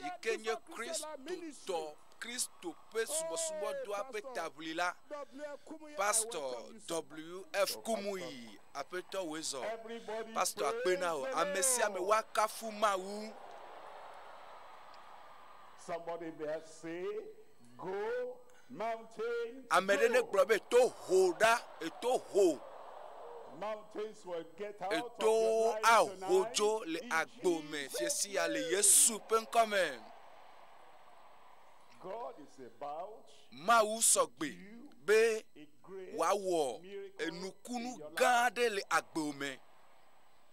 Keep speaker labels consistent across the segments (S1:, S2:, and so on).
S1: Ikenye Christo Christo pe subo doa pe tablila Pasteur W.F. Kumuyi apeto wezo Pasteur akpena o amesia me wakafu mawu.
S2: Somebody there say, go mountain.
S1: Amedene globe to hoda eto ho.
S2: Mountains will get out
S1: eto
S2: of
S1: a
S2: your life
S1: hojo
S2: tonight.
S1: le agbome fiesi ya le Yesu penkome.
S2: God is about
S1: Mawu sogbe be wawo enukunu gade le agbome.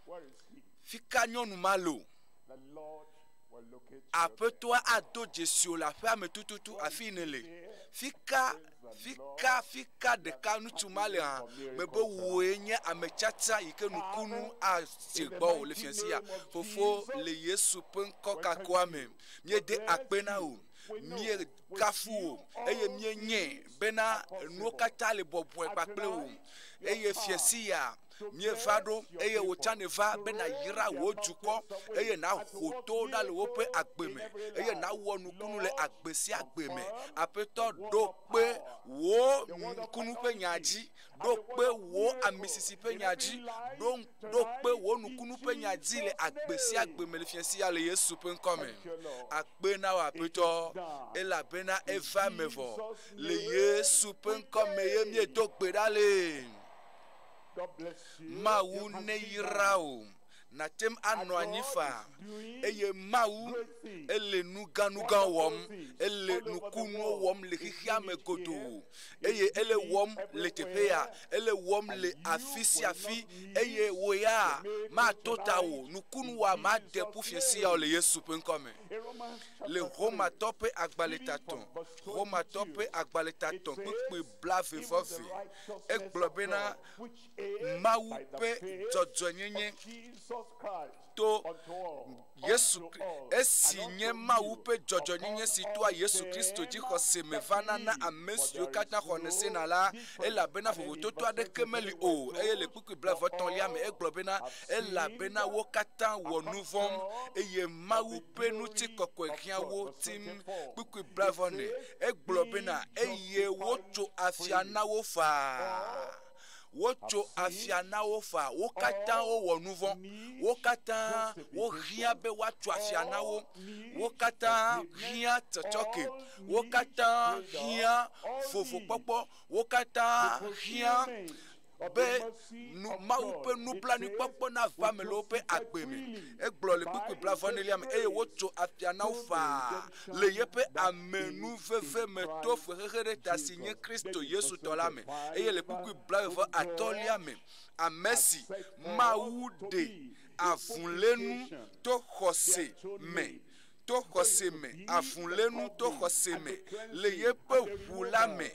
S2: where is he?
S1: Fika nyonu malo.
S2: The Lord will locate you.
S1: Apetoa ado Jesu la fe ametututu afinele. Fika de kanu tumale ha mebo woenye amechata ike nukunu a segbo le fiansia fofo le Yesu penko kakwame mie de akpena o mie kafu o eye mie nye bena nuokata le bobo pakple o eye fiansia mie vado eye wochane va bena yira wo juko eye na hoto na le wope agbeme eye na wo nukunu le agbesi agbeme apeto do pe wo nukunu pe nyaji do pe wo amisisi pe nyaji do pe wo nukunu pe nyaji le agbesi agbeme le fiansi ya le Yesu pe nkome akpe na wa apeto ela bena eva mevo le Yesu pe nkome ye mie do pe dale.
S2: God bless you.
S1: Mawu ne yirao na tem ano anyifa eye mawu ele nuganuga wom ele nukunu wom le hihia megodo eye ele wom le tepea ele wom le afisi afi eye woya ma totawo nukunu wa ma depu fiesi ya le Yesu penkome le Roma tope agbaletaton pe blave vofe eglobena mawu pe jojonyenye to Yesu esinye mawu pe jojonyenye sitwa Yesu Kristo Dzixɔse mevana na amesio kata konese na la ela bena foto to ade kemeli o eye le kuku blave ton lia me eglobena ela bena wo kata wo nouvom eye mawu pe nuti kokwekia wo tim kuku blave ne eglobena eye wo to afia na wo fa wocho afiana wo fa wo kata wo nouveau wo kata wo rien be wacho afiana wo kata rien tchoke wo kata rien fofo popo wo kata rien be nu maupe nu plani popo na famelo pe agbeme eglo le piku blavoneliam e wocho afiana wo fa le yepe amenu veve meto frere ta signé Kristo Yesu tolame e le piku blavo atoliame a merci maude avunlenu to khose me avunlenu to khose me le yepe hulame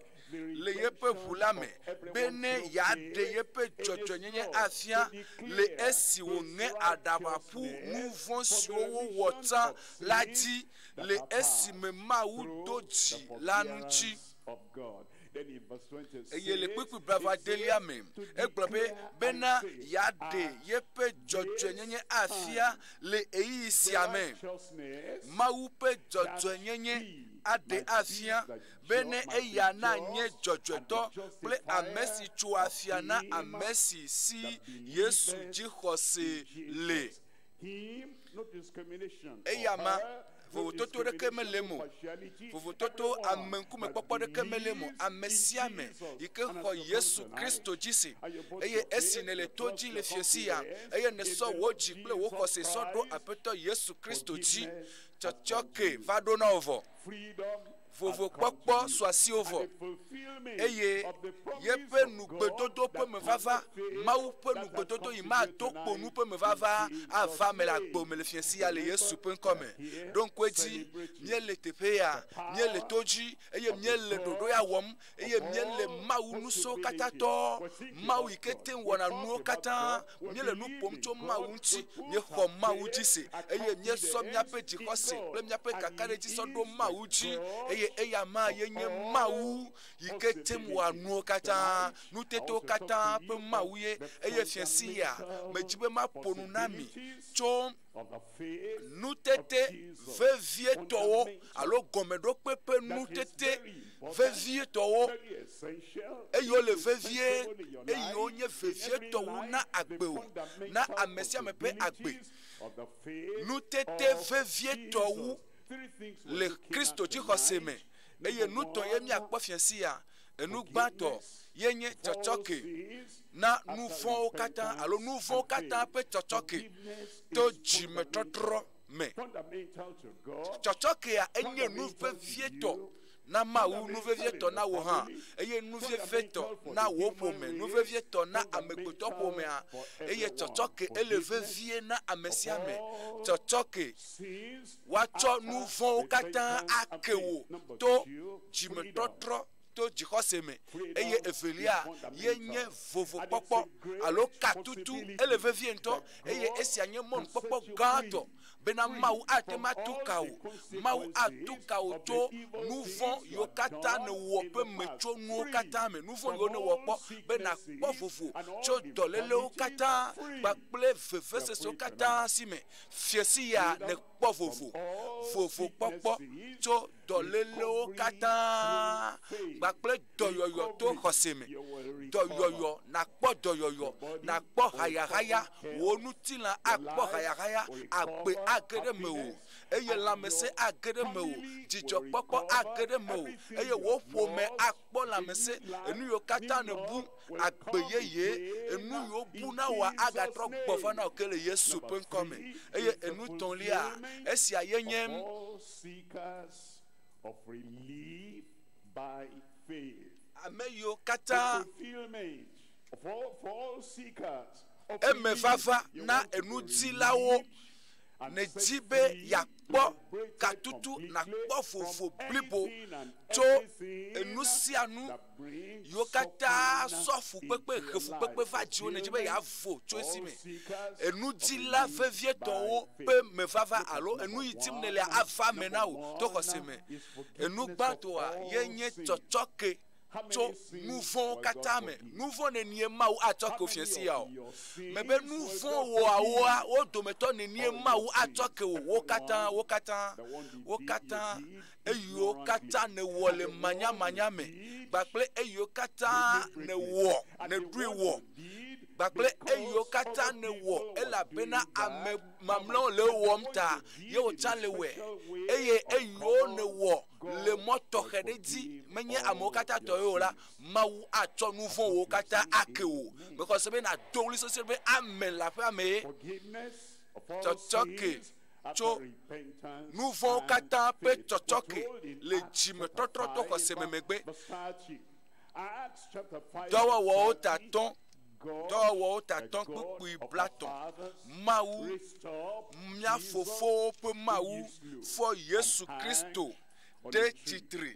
S1: bene ya de yepe jojonyenye afia le esi wonge adabapu mouvon sio wota ladi le esi me mawu doji lanuchi eye le piku brava delia me eglobe bena ya de yepe jojonyenye afia le eisiame mawu pe jojonyenye ade afia bene eya na nye jojodo ple amesi chu afia na amesi si Yesu Dzixɔse le eyama vovototo de kemelemo vovototo amenku me popo de kemelemo amesiame ike ho Yesu Kristo jisi eye esinele toji le fiesia eye ne so woji ple wo kose so do apeto Yesu Kristo ji chochoke vado na ovo vovo pokpo swasi ovo eye yepe nugbedodo pe me vava mawu pe nugbedodo ima dokpo nu pe me vava ava me la gbo me le fiensi ya le Yesu pe nkome donc kweti mie le tepea mie le toji eye mie le dodo ya wom eye mie le mawu nu so katato mawu ikete wona nu kata mie le nu pomcho mawu nti mie ho mawu jise eye mie so mia pe Dzixɔse ple mia pe kakare ji so do mawu ji eye eye eyama yenye mawu yike tem wa nuo kata nuteto kata pe mawu ye eye fiensi ya mejibe ma ponu nami tso nutete vevie towo alo gomedo pepe nutete vevie towo eyo le vevie eyo nye vevie towo na agbe na amesia mepe agbe nutete vevie towo le Christo Dzixɔse me eye nuto ye mi akpɔ fiensi ya enu gbato ye nye tsɔtsɔke na nuvɔwo katã alo nuvɔwo katã pe tsɔtsɔke to dzimetɔtrɔ me tsɔtsɔkea enye nuvevietɔ na mawu nuvevietɔ na wo hã eye nuvevietɔ na wo ƒome nuvevietɔ na amegbetɔ ƒomea eye tsɔtsɔke ele vevie na ame sia me tsɔtsɔke woatsɔ nuvɔwo katã ake wo to dzimetɔtrɔ to Dzixɔse me eye Evelia ye nye vovokpɔkpɔ alo katutu ele vevie ŋutɔ eye esia nye mɔnukpɔkpɔ gãtɔ bena mawu ate ma tu ka o mawu atu ka o tso nuvɔ yiwo katã ne wɔ pe me tso nuwo katã me nuvɔ yiwo ne wɔ kpɔ bena kpɔ vovo tso dɔlélewo katã kpakple vevesesewo katã si me fiesi ya ne kpɔ vovo vovokpɔkpɔ tso dɔlélewo katã kpakple dɔyɔyɔ to xɔse me dɔyɔyɔ nakpɔ dɔyɔyɔ nakpɔ hayahaya wo nutilã akpɔ hayahaya agbe age ɖe me o eye lãmesẽ age ɖe me o dzidzɔkpɔkpɔ age ɖe me o eye wo ƒome akpɔ lãmesẽ enu yiwo katã ne bu agbe yeye enu yiwo bu na woa agatrɔ gbɔva na wo ke le Yesu ƒe ŋkɔ me eye enu tɔ̃lia esia ye nye ame yiwo katã eme vava na enudzilawo ne dzi be yakpɔ katutu nakpɔ vovo blibo tso enu sia nu yiwo katã sɔ fukpekpe he fukpekpe va dziwo ne dzi be yavo tso esi me enudzila vevietɔwo pe me vava alo enu yi dim ne lia ava me na wo to xɔse me enu gbãtɔa ye nye tsɔtsɔke tso nuvɔwo katã me nuvɔ nenie mawu atsɔ ke fiesi ya o mebe nuvɔ woawoa wo dometɔ nenie mawu atsɔ ke wo katã eyiwo katã ne wɔ le manyamanya me kpakple eyiwo katã ne wɔ ne ɖoe wɔ kpakple eyiwo katã ne wɔ elabena ame mamlɛwo le wɔm ta ye wotsã le wɔe eye eyiwo ne wɔ le mɔ tɔxɛ ɖe dzi menye amewo katã tɔ ye o la mawu atsɔ nuvɔwo katã ake wo mexɔse be nado ɣli sesẽ be amen le aƒea me tsɔtsɔke tso nuvɔwo katã pe tsɔtsɔke le dzimetɔtrɔ to xɔse me megbe dɔwɔwɔwo tatɔ̃ kpukpui blatɔ mawu mia fofowo ƒe mawu fɔ Yesu Kristo de tsitre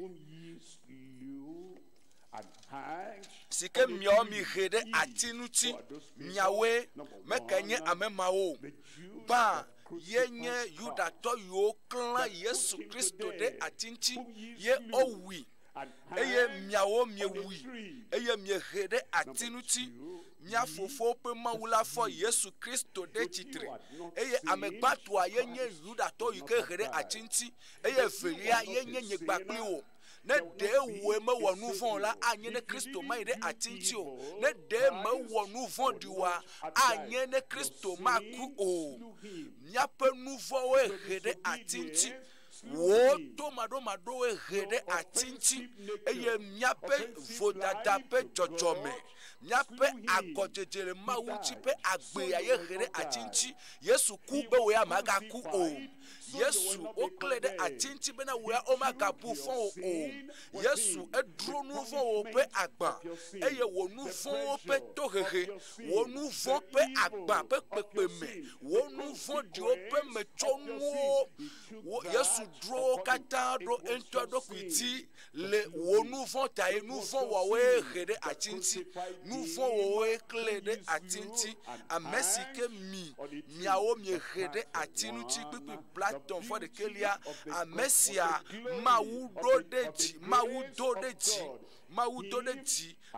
S1: si ke miawo mi he ɖe ati ŋuti miawoe meke nye ame mawo gbã ye nye Yudatɔ yiwo klã Yesu Kristo ɖe ati ŋuti ye owui eye miawo miewui eye miehe ɖe ati ŋuti mia fofowo ƒe mawu la fɔ Yesu Kristo ɖe tsitre eye ame gbãtɔa ye nye Yudatɔ yi ke he ɖe ati ŋuti eye Evelia ye nye nye kpakpli wo ne ɖe woe mewɔ nu vɔ̃ la anye ne Kristo ma yi ɖe ati ŋuti o ne ɖe mewɔ nu vɔ̃ ɖiwoa anye ne Kristo maku o miaƒe nu vɔ̃woe he ɖe ati ŋuti wo tomaɖomaɖowoe he ɖe ati ŋuti eye miaƒe vodada ƒe dzɔdzɔme miaƒe agɔdzedze le mawu ŋuti ƒe agbea ye he ɖe ati ŋuti Yesu ku be wo ya magaku o Yesu wokle ɖe ati ŋuti bena wo ya womagabu fɔ wo o Yesu edro nu vɔ̃wo ƒe agba eye wo nu vɔ̃wo ƒe tohehe wo nu vɔ̃ ƒe agba ƒe kpekpeme wo nu vɔ̃ ɖiwo ƒe metsɔnuwo Yesu dro kata do ento do kwiti le wo nouveau taye nouveau wo rede atinti nouveau wo ekle de atinti amesike miawo mi rede atinuti pipi platon for de kelia amesia mawudo deji mawudo deji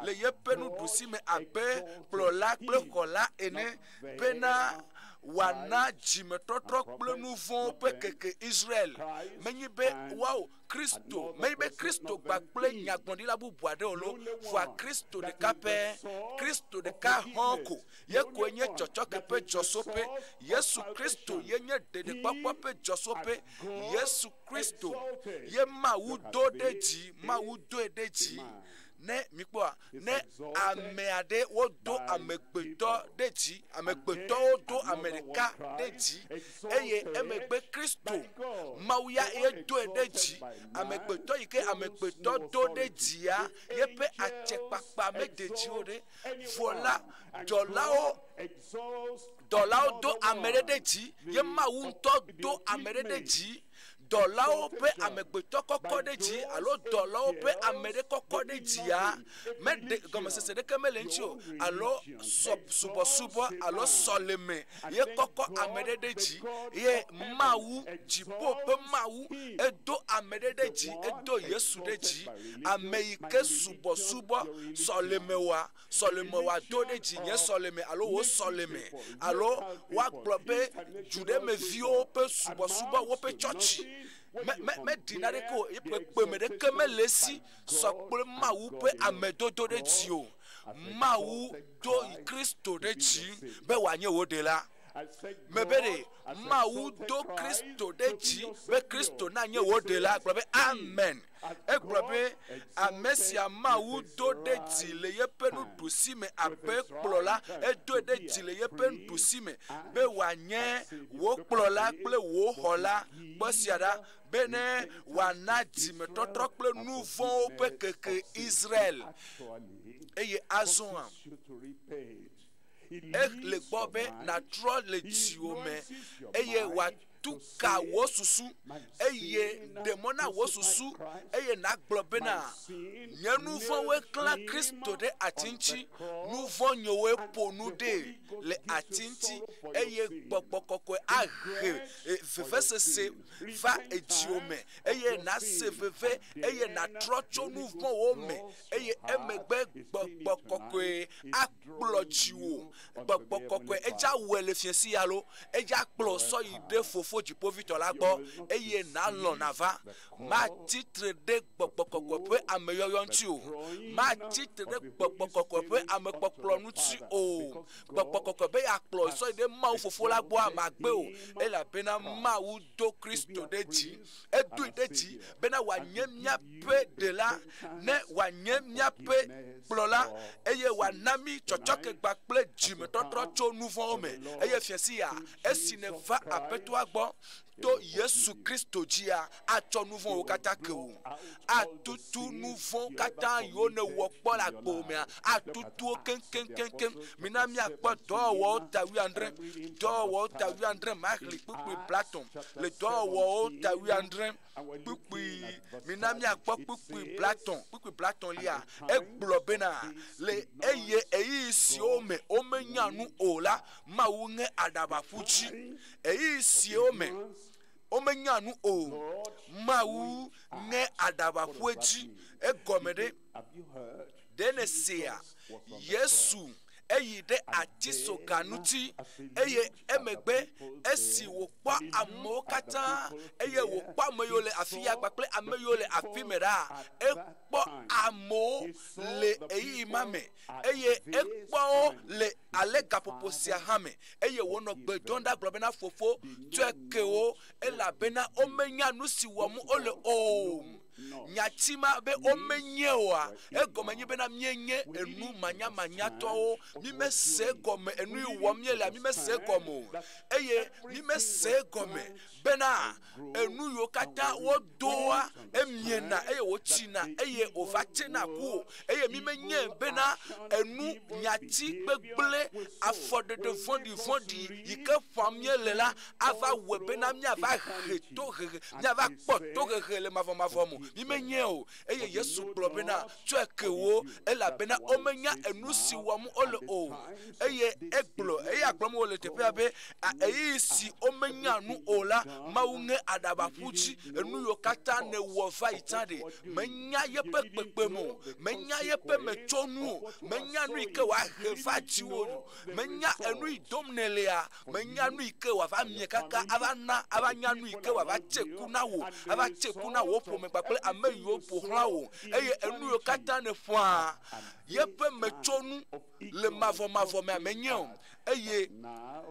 S1: le yepenu dusi me abe plola kola ene pena wana jimetotro kple nouveau pe keke Israël menyibe wow Christo meibe Christo gbakple nyagbondila bubuade olo fois Christo de kape Christo de ka honko ye kwenye chochoke pe josope Yesu Christo yenye de papa pe josope Yesu Christo ye mawudo deji ne mikwa ne ameade wodo amegbeto deji amegbeto wodo Amerika deji eye emegbe Kristo mawuya edo deji amegbeto yike amegbeto do deji ya yepe achekpakpa medeji ode vola dolao do amere deji ye mawunto do amere deji dolao pe amegbeto koko deji alo dolao pe amere koko deji ya me comme c'est de kemele nchio alo subo alo soleme ye koko amere deji ye mawu jipo pe mawu edo amere deji edo Yesu deji ameike subo soleme wa do deji ye soleme alo wo soleme alo wa globe jude me vio pe subo wo pe church me dinare ko pe me de kemele si sokple mawu pe amedodo de tio mawu do Kristo de ji be wanye wodela mebere mawu do Kristo de ji be Kristo na nye wodela globe amen e globe amesia mawu do de ji le yepenu dusi me abe kplola e do de ji le yepenu dusi me be wanye wo kplola kple wo hola bosiada bene wana jimetotro kple nouveau pe keke Israël eye azon le bobe na tro le tiome eye wa tuka wo susu eye demona wo susu eye na globena nye nouveau we clan Kristo de atinchi nouveau nyowe ponude le atinchi eye gbokokoko age vevese va etiome eye na seveve eye na trocho nouveau wome eye emegbe gbokokoko akplochiwo gbokokoko eja wele fiesi yalo eja kplo so ide fofo jipo vitola gbo eye na lon nava ma titre de gbokokoko pe ameyoyo nti o ma titre de gbokokoko pe amepoplo nuti o gbokokoko be ya kplo so ide ma fofo la gbo amagbe o e la bena ma wu do Kristo deji edu deji bena wanyemia pe de la ne wanyemia pe plola eye wanami chochoke gbakple jime totro cho nouveau me eye fiesi ya esine va apeto agbo to Yesu Kristo jia acho nouveau okatake o atutu nouveau kata yo ne wokpo la gbo me atutu ken minami akpo do wo tawi andre makli pupi Platon le do wo tawi andre pupi minami akpo pupi Platon lia eglobena le eye eyi ome nyanu ola mawunge adaba fuchi eyi ome nyanu o mawu ne adaba fuchi egomede denesia Yesu eyi de atiso kanuti eye emegbe esi wokpa amokata eye wokpa ameyole afia gbakple ameyole afimera ekpo amo le eyi mame eye ekpo le alega poposia hame eye wono gbedonda globena fofo twekeo elabena omenya nusi womu ole o nyatima be omenyewa egome nyi be na mienye enu manya towo mi me se gome enu iwo miele mi me se gome eye mi me se gome bena enu yo kata wo doa emiena eye wo china eye ovatena ku eye mi menye bena enu nyati gbegle afode de vondi yike famiele la ava we bena mi ava reto mi ava poto le mavo mu mi menye o eye Yesu klo bena tweke wo ela bena omenya enu si wo mu ole o eye eklo eye aklo mu ole tepe abe eye si omenya nu ola maunge adabapuchi enu yo kata ne wo va itade menya ye pepepe mu menya ye pe mechonu menya nu ike wa heva jiwo menya enu idomnelea menya nu ike wa va mie kaka avana avanya nu ike wa va cheku na wo po me papele ameyo po hrawo eye enu yo kata ne fwa ye pe mechonu le mavo me amenyo eye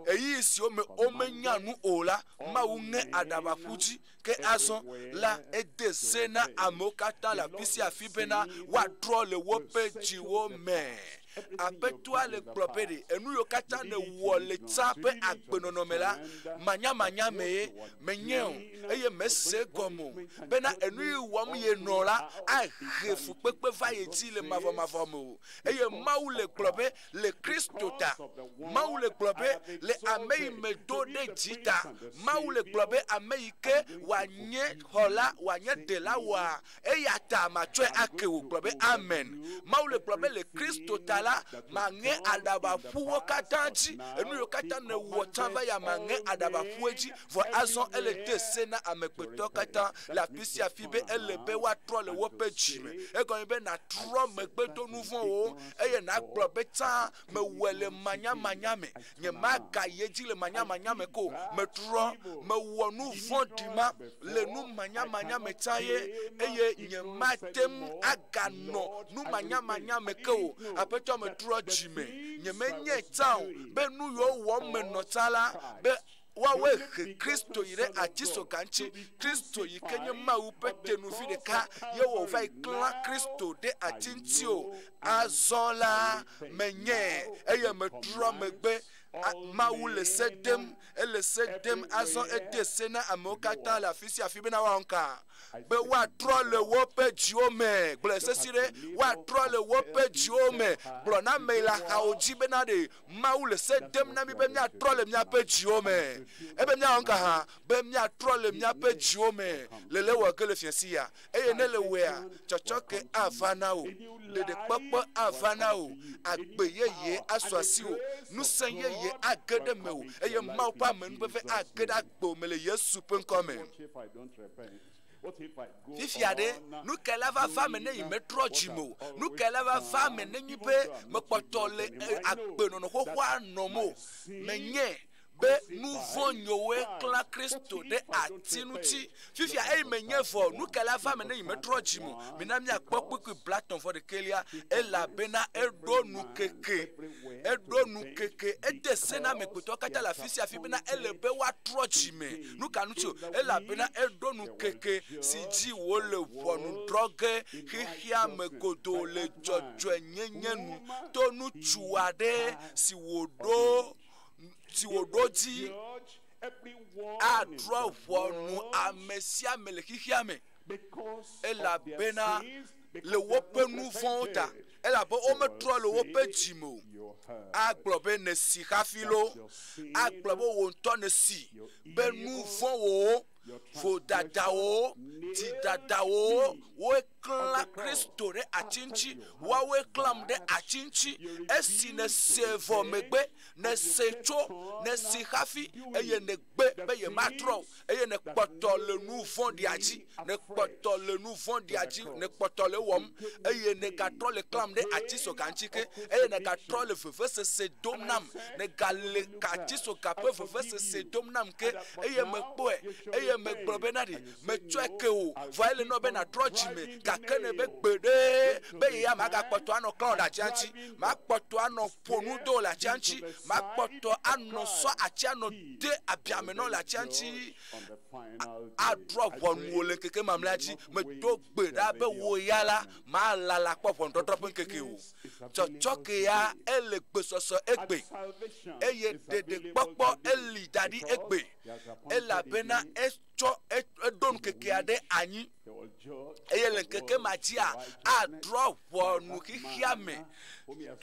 S1: eyi si omenya nu ola maunge adabapuchi ke azon la edesena amokata la pisi afibena wa tro le wope jiwo me apetwa le klopede enu yo kata ne wole tape agbenonomela manya me menyo eye mese gomo bena enu iwom ye nola a refu pepe va yeti le mavo mo eye maule klope le kristota maule klope le amei medo de jita maule klope amei ke wanye hola wanye de la wa eya ta ma twe akewu klope amen maule klope le kristota la mange adaba fuwo katanchi enu yo kata ne wotava ya mange adaba fueji vo azon ele desena amekpeto kata la pisi afibe ele be wa tro le wope jime egon be na tro megbeto nuvon o eye na klobe ta me wele manya me nye maga yeji le manya me ko me tro me wonu von dima le nu manya me taye eye nye matem agano nu manya me ko apeto me tro jime nye menye town be nu yo wo me notala be wawe Kristo yire atiso kanchi Kristo yikenye maupete nufide ka yewo vai kla Kristo de atintio azola menye eye metro megbe maule sedem ele sedem azon edesena amokata la fisi afibena wanka be wa trole wo pe jiome blese sire wa trole wo pe jiome blona me la haoji benade maule sedem na mi be mia trole mia pe jiome ebe mia wanka ha be mia trole mia pe jiome lele wa kele fiasia eye ne le wea chochoke avana o le de popo avana o agbeyeye aswasi o nusenye ye agede me o eye maupa men be agede agbo mele Yesu pen come fifiade nous qu'elle va femme ne y metro jimo nous qu'elle va femme ne y pe me potole agbe no ho kwa no mo menye be nous vonyowe kla Kristo de atinuti fifia e menye fo nous qu'elle va femme ne y metro jimo minami akpokpo ku blaton for de kelia e la bena edo Ŋkeke e desena me kuto kata la fisi afibena elebe wa trojime nous kanucho e la bena edo Ŋkeke si ji wo le wonu droge hihia me godo le jojo nyenyenu to nu chuade si wodo di a dro wonu amesia mele hihia me e la bena le wope nu vonta ela bo o metro le wope jimo aglobe ne si hafilo aglobe wonto ne si be nu von wo fo dadawo ti dadawo wo kla Kristo re achinchi wa we klam de achinchi esi ne sevo megbe ne secho ne si hafi eye ne gbe be ye matro eye ne kpoto le nu von di aji ne kpoto le nu von di aji ne kpoto le wom eye ne gatro le klam de achiso kanchike eye ne gatro le fefese se domnam ne gale kachiso kape fefese se domnam ke eye me poe eye me globenadi me chweke o voile no be na trochi me kakene be gbede be ya maga kpoto ano klon da chanchi ma kpoto ano ponu do la chanchi ma kpoto ano so achi ano de abiame no la chanchi a drop one wole keke mamlachi me do gbeda be wo yala ma la popo ndodropo nkeke o chochoke ya ele gbesoso egbe eye dede popo eli dadi egbe ela bena echo edon keke ade anyi eye le keke matia a drop one kihiame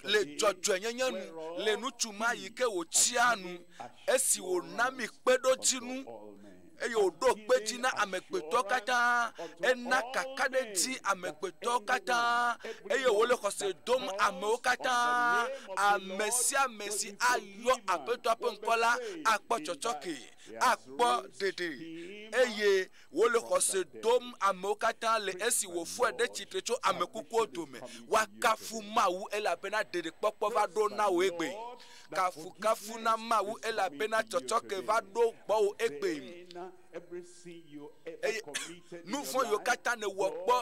S1: le jojo nyenyenu le nutuma yike wo chianu esi wo nami pedo tinu eye odo gbeji na amegbeto kata ena kakade ti amegbeto kata eye wole kose dom ameo kata amesi ayo apeto apenkola akpo chochoke akpo dede eye wole kose dom ameo kata le esi wo fu ede chitrecho amekuku odome wakafu mawu ela bena dede popo va do na wo egbe kafu na mawu ela bena chochoke va do gbo egbe nous voyons katane wokbo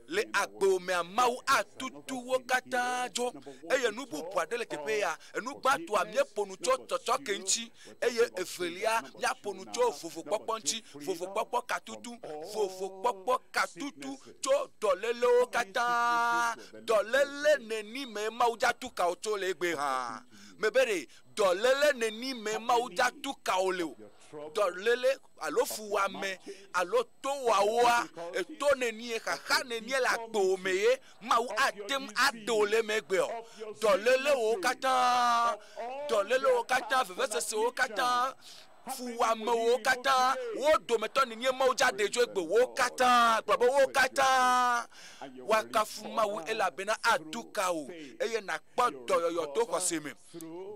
S1: le agbo me amawu atutu wokata jo eye nu bu poade le kepe ya enu gbatu amie ponu cho chochoke nchi eye Evelia ya ponu cho fofo popo nchi fofo popo katutu cho dolele okata dolele neni me mauja tu ka ocho le gbe ha mebere dolele neni me mauja tu ka ole dolele alofu wa me aloto wa wa eto neni e kaka neni la gbo meye mau atem adole megbe o dolele o kata vevese o kata fuwa me wo kata wo do meto neni mau jade jo egbe wo kata gbabo wo kata wakafu mawu elabena aduka o eye na kpo doyoyo to koseme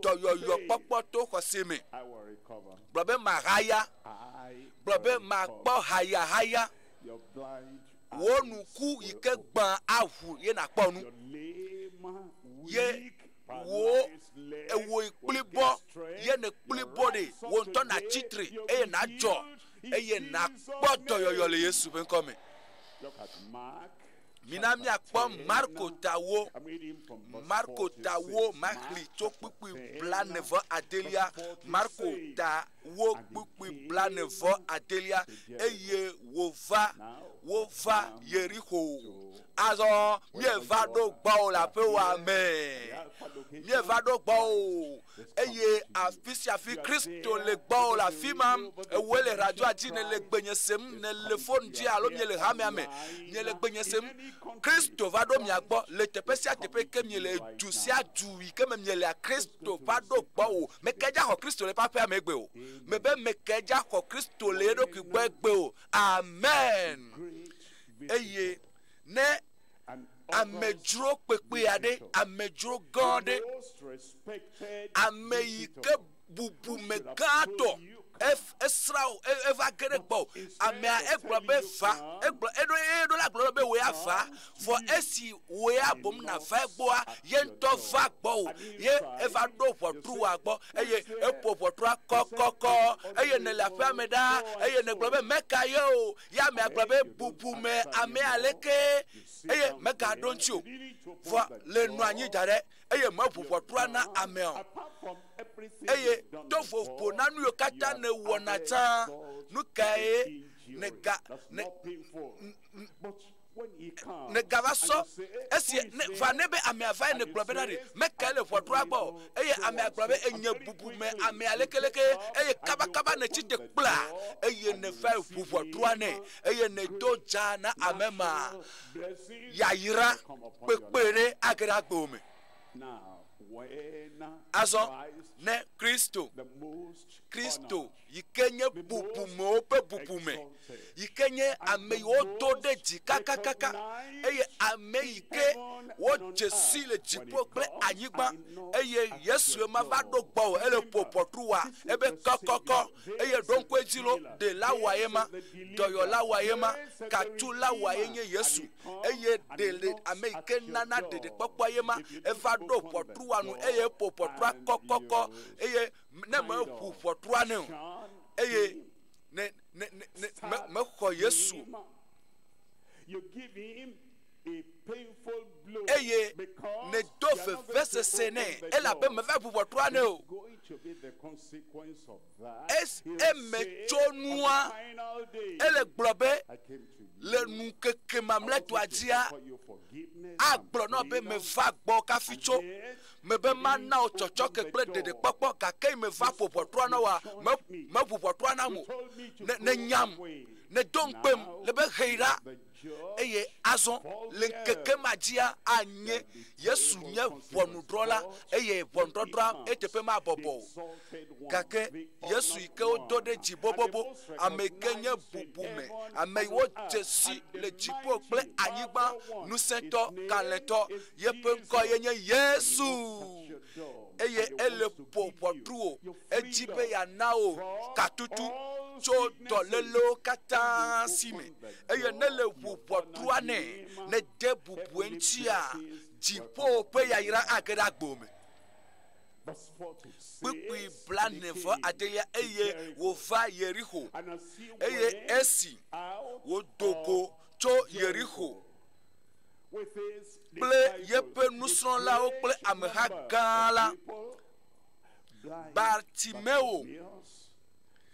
S1: doyoyo popo to koseme Brobe magaya, brobe magbo haya, wonu ku ike gban ahu ye na ponu, ye wo ewo ikplibo, ye ne ikplibo de, wonto na chitri, eye na jo, eye na kpo yoyo le Yesu ben kome. Minami akpo Marco Tawo Makli Chokpukui Blanevo Adelia Marco Tawo Kpukui Blanevo Adelia eye wova Yericho azo mieva do gba la pe wa me mieva do gba eye afisi afi Kristo le gba la fimam ewele radio ajine le gbenyesem ne le phone ji alo mi le hame mi le gbenyesem Kristo va do mi agbo le tepesia tepe ke mi le jusia juwi ke mi le Kristo va do gba o me keja ho Kristo le papa megbe o me be me keja ho Kristo le do ki gbegbe o amen eye ne amejro pepe ade amejro gande ameyike bubu megato esrao eva geregbo amea eglobe fa edo la globe we afa for esi we abom na fa egboa ye nto fa gbo ye eva do potru agbo eye epopotru kokoko eye ne la fameda eye ne globe mekayo ya me globe bubu me amea leke eye mega don't you for le no anyi jare eye mapopotru na amea eye dofo ponanu yo kata ne wonata nukae ne gavaso esi ne vanebe amiava ne globedare mekale fotruagbo eye amiaglobe enye bubu me amialekeleke eye kabakaba ne chite kpla eye ne fa fotruane eye ne doja na amema yayira pepere agragbo me azo ne Kristo yikenye bubume ope bubume yikenye ame oto de jikakakaka eye ame yike wo jesi le jipo kle anyigba eye Yesu ma va do gbo ele popotruwa ebe kokoko eye donko ejilo de la wayema doyo la wayema katu la wayenye Yesu eye de ame yike nana de popo yema eva do potruwa nu eye popotruwa kokoko eye ne ma pu potruwa ne eye ne me ko Yesu
S2: give him a painful blow
S1: eye
S2: because
S1: ne
S2: you
S1: do
S2: are
S1: fe
S2: not going
S1: vese
S2: to
S1: sene
S2: open the
S1: ela be
S2: door.
S1: me va bubo toa ne o
S2: Going to be the consequence of that.
S1: es
S2: He will
S1: eme
S2: say,
S1: tsonua
S2: on the final day,
S1: ele gblɔbe
S2: I came to
S1: le
S2: you.
S1: Ŋkeke mamlɛ
S2: I
S1: to
S2: want to
S1: adzia
S2: offer you forgiveness and
S1: agblɔ no be me
S2: freedom.
S1: va gbɔ kafi tso
S2: And yet,
S1: me be mana o tsɔtsɔke kple ɖeɖekpɔkpɔ gake me va ƒoƒɔtoa na wa me ƒoƒɔtoa na mo
S2: told me to
S1: ne
S2: go
S1: nyam
S2: away.
S1: ne do ŋkpem le be heira
S2: The judge
S1: eye azɔ le ŋkeke ma dzia anye Yesu nye ʋɔnudrɔla eye ʋɔnudɔdrɔa eteƒe ma bɔbɔ o
S2: exalted one,
S1: gake
S2: the
S1: Yesu yi
S2: honored
S1: ke wodo
S2: one,
S1: ɖe dzi
S2: and the
S1: bobobo
S2: most
S1: ame yi ke nye
S2: recognized in
S1: bubu me
S2: heaven
S1: ame yi
S2: and
S1: wo
S2: on
S1: dze
S2: earth,
S1: si
S2: and the
S1: le dziƒo kple
S2: mighty
S1: anyigba
S2: powerful one.
S1: ŋusẽtɔ
S2: His name
S1: kalẽtɔ
S2: is
S1: yeƒe ŋkɔ ye nye Yesu
S2: Touch your door,
S1: eye
S2: and he
S1: ele
S2: wants to
S1: ƒo
S2: give you
S1: ʋɔtru wo
S2: your
S1: edzi be
S2: freedom
S1: yana wo
S2: from
S1: katutu
S2: all
S1: tso
S2: sicknesses.
S1: dɔlélewo katã si me eye ne le ʋu ʋɔtrua ne ne de bubue ŋutia dziƒo ƒe yayra age ɖe agbo me
S2: Verse 40 says,
S1: kpikpui blanevɔ adelia eye wòva Yericho
S2: and as he
S1: eye
S2: went
S1: esi
S2: out
S1: wòdogo tso Yericho
S2: with his
S1: kple
S2: disciples,
S1: yeƒe nusrɔ̃lawo kple
S2: a great
S1: ameha
S2: number
S1: gã la
S2: of people, blind
S1: Bartimeo
S2: Bartimaeus,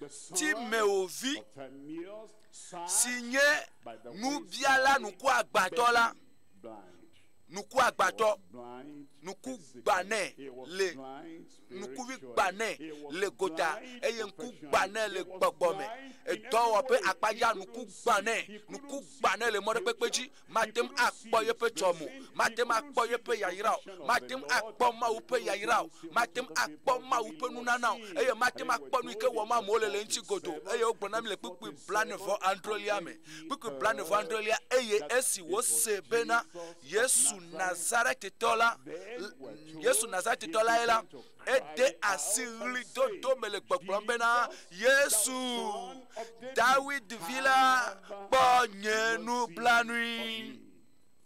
S2: the son
S1: Timeovi
S2: of Timaeus, sat
S1: si nye
S2: by the
S1: nubiala
S2: wayside,
S1: nuku agbatɔ la
S2: blind.
S1: nuku agbatɔ
S2: Blind
S1: nuku
S2: physically.
S1: gbanɛ
S2: He was
S1: le
S2: blind
S1: nukuvi
S2: spiritually.
S1: gbanɛ
S2: He was
S1: le gota
S2: blind
S1: eye nuku
S2: professionally.
S1: gbanɛ le
S2: He was
S1: gbɔgbɔme
S2: blind in
S1: edɔwɔƒe
S2: every way.
S1: akpadza
S2: He
S1: nuku
S2: couldn't see.
S1: gbanɛ
S2: He couldn't
S1: nuku
S2: see
S1: gbanɛ le
S2: the
S1: mɔɖekpekpe
S2: future.
S1: dzi
S2: He
S1: matem
S2: couldn't see
S1: akpɔ
S2: his
S1: yeƒe tsɔmo
S2: blessing. He
S1: matem
S2: couldn't
S1: akpɔ
S2: see
S1: yeƒe
S2: the
S1: yayirawo
S2: protection of
S1: matem
S2: the
S1: akpɔ
S2: Lord.
S1: Mawu
S2: And
S1: ƒe
S2: he couldn't
S1: yayirawo
S2: see what
S1: matem
S2: other
S1: akpɔ
S2: people
S1: Mawu
S2: really
S1: ƒe
S2: was
S1: nunanawo
S2: seeing.
S1: eye matem
S2: And they
S1: akpɔ
S2: were
S1: nu yi ke
S2: told
S1: wɔm
S2: in
S1: amewo le
S2: verse
S1: ŋuti godo
S2: 47,
S1: eye wogblɔ na mi le kpukpui blanevɔ adrelia me kpukpui blanevɔ adrelia eye esi wose bena Yesu Nazaretitɔ la Yesu Nazaretitɔ la ye la ede asi ɣli dodo me le gbɔgblɔm bena Yesu David vi la kpɔ nye nublanui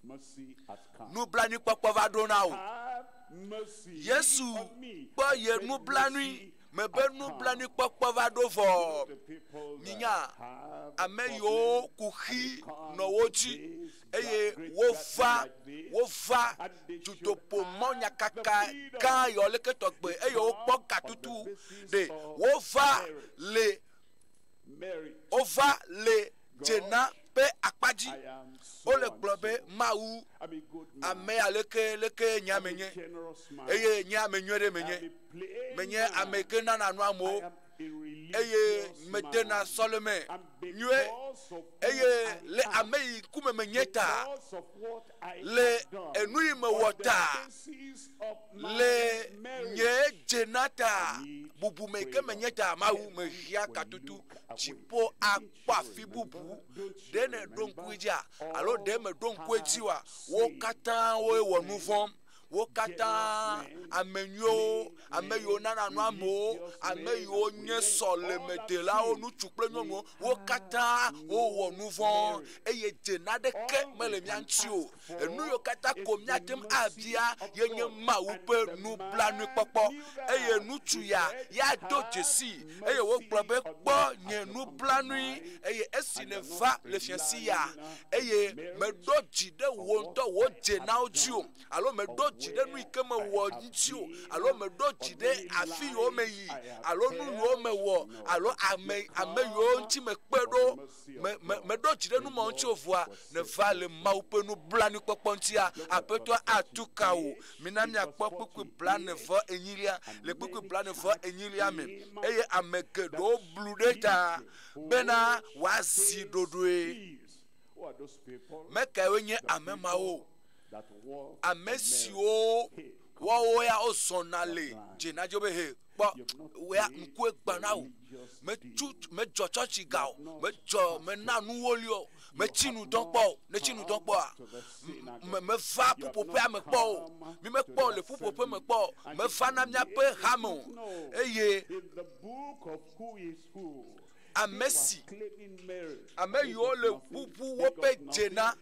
S2: Mercy has come.
S1: nublanuikpɔkpɔ va ɖo na wo
S2: Have mercy
S1: Yesu
S2: on me.
S1: kpɔ ye nublanui me be nublanuikpɔkpɔ va ɖo vɔ
S2: The people that
S1: minya
S2: have
S1: ame yiwo ku xi nɔ wo dzi eye wova dudoƒo mɔnyakaka gã yiwo leke tɔgbe eye wokpɔ gatutu ɖe wova le dzena ƒe akpadzi wole gblɔ be Mawu ame aleke nye ame nye eye nye ame nyui ɖe menye ame yi ke nana nu amewo eye medena sɔleme nyuie eye le ame yi kume menye ta le enu yi mewɔ ta le nye dzena ta bubu me yi ke menye ta Mawu mehia katutu dziƒo akpɔ afi bubu ɖe ne ɖo ŋkue dzia alo ɖe me ɖo ŋkue dzi wa wo katã woe wɔ nu vɔ̃m wo katã ame nyuiwo ame yiwo nana nu amewo ame yiwo nye sɔlemedelawo ŋutsu kple nyɔnuwo wo katã wowɔ nu vɔ̃ eye dzena ɖeke mele mía ŋuti o enu yiwo katã ko míatem abia ye nye Mawu ƒe nublanuikpɔkpɔ eye ŋutsu ya do dzesi eye wogblɔ be kpɔ nye nublanui eye esi ne va le fiasi ya eye meɖo dzi ɖe wo ŋutɔ wo dzenawo dzi o alo meɖo dzi ɖe nu yi ke mewɔ ŋuti o alo meɖo dzi ɖe afi yiwo me yi alo nu yiwo mewɔ alo ame yiwo ŋuti mekpe ɖo meɖo dzi ɖe nu ma ŋuti o vɔa ne va le Mawu ƒe nublanuikpɔkpɔ ŋutia aƒetɔ atu ka wo mina miakpɔ kpukpui blanevɔ enyilia le kpukpui blanevɔ enyilia me eye ame geɖewo blu ɖe ta bena woazi ɖoɖoe mekawoe nye ame mawo ame siwo wɔwo ya wozɔna le dzenadzo be he kpɔ ya ŋkue gba na wo medzɔ tsɔtsi ga o mena nuwoli o metsi nu dɔ kpɔ o netsi nu dɔ kpɔa meva ƒuƒoƒea me kpɔ o mi mekpɔ o le ƒuƒoƒe me kpɔ o meva na miaƒe hame o eye amesi ameyo le bubu wope jena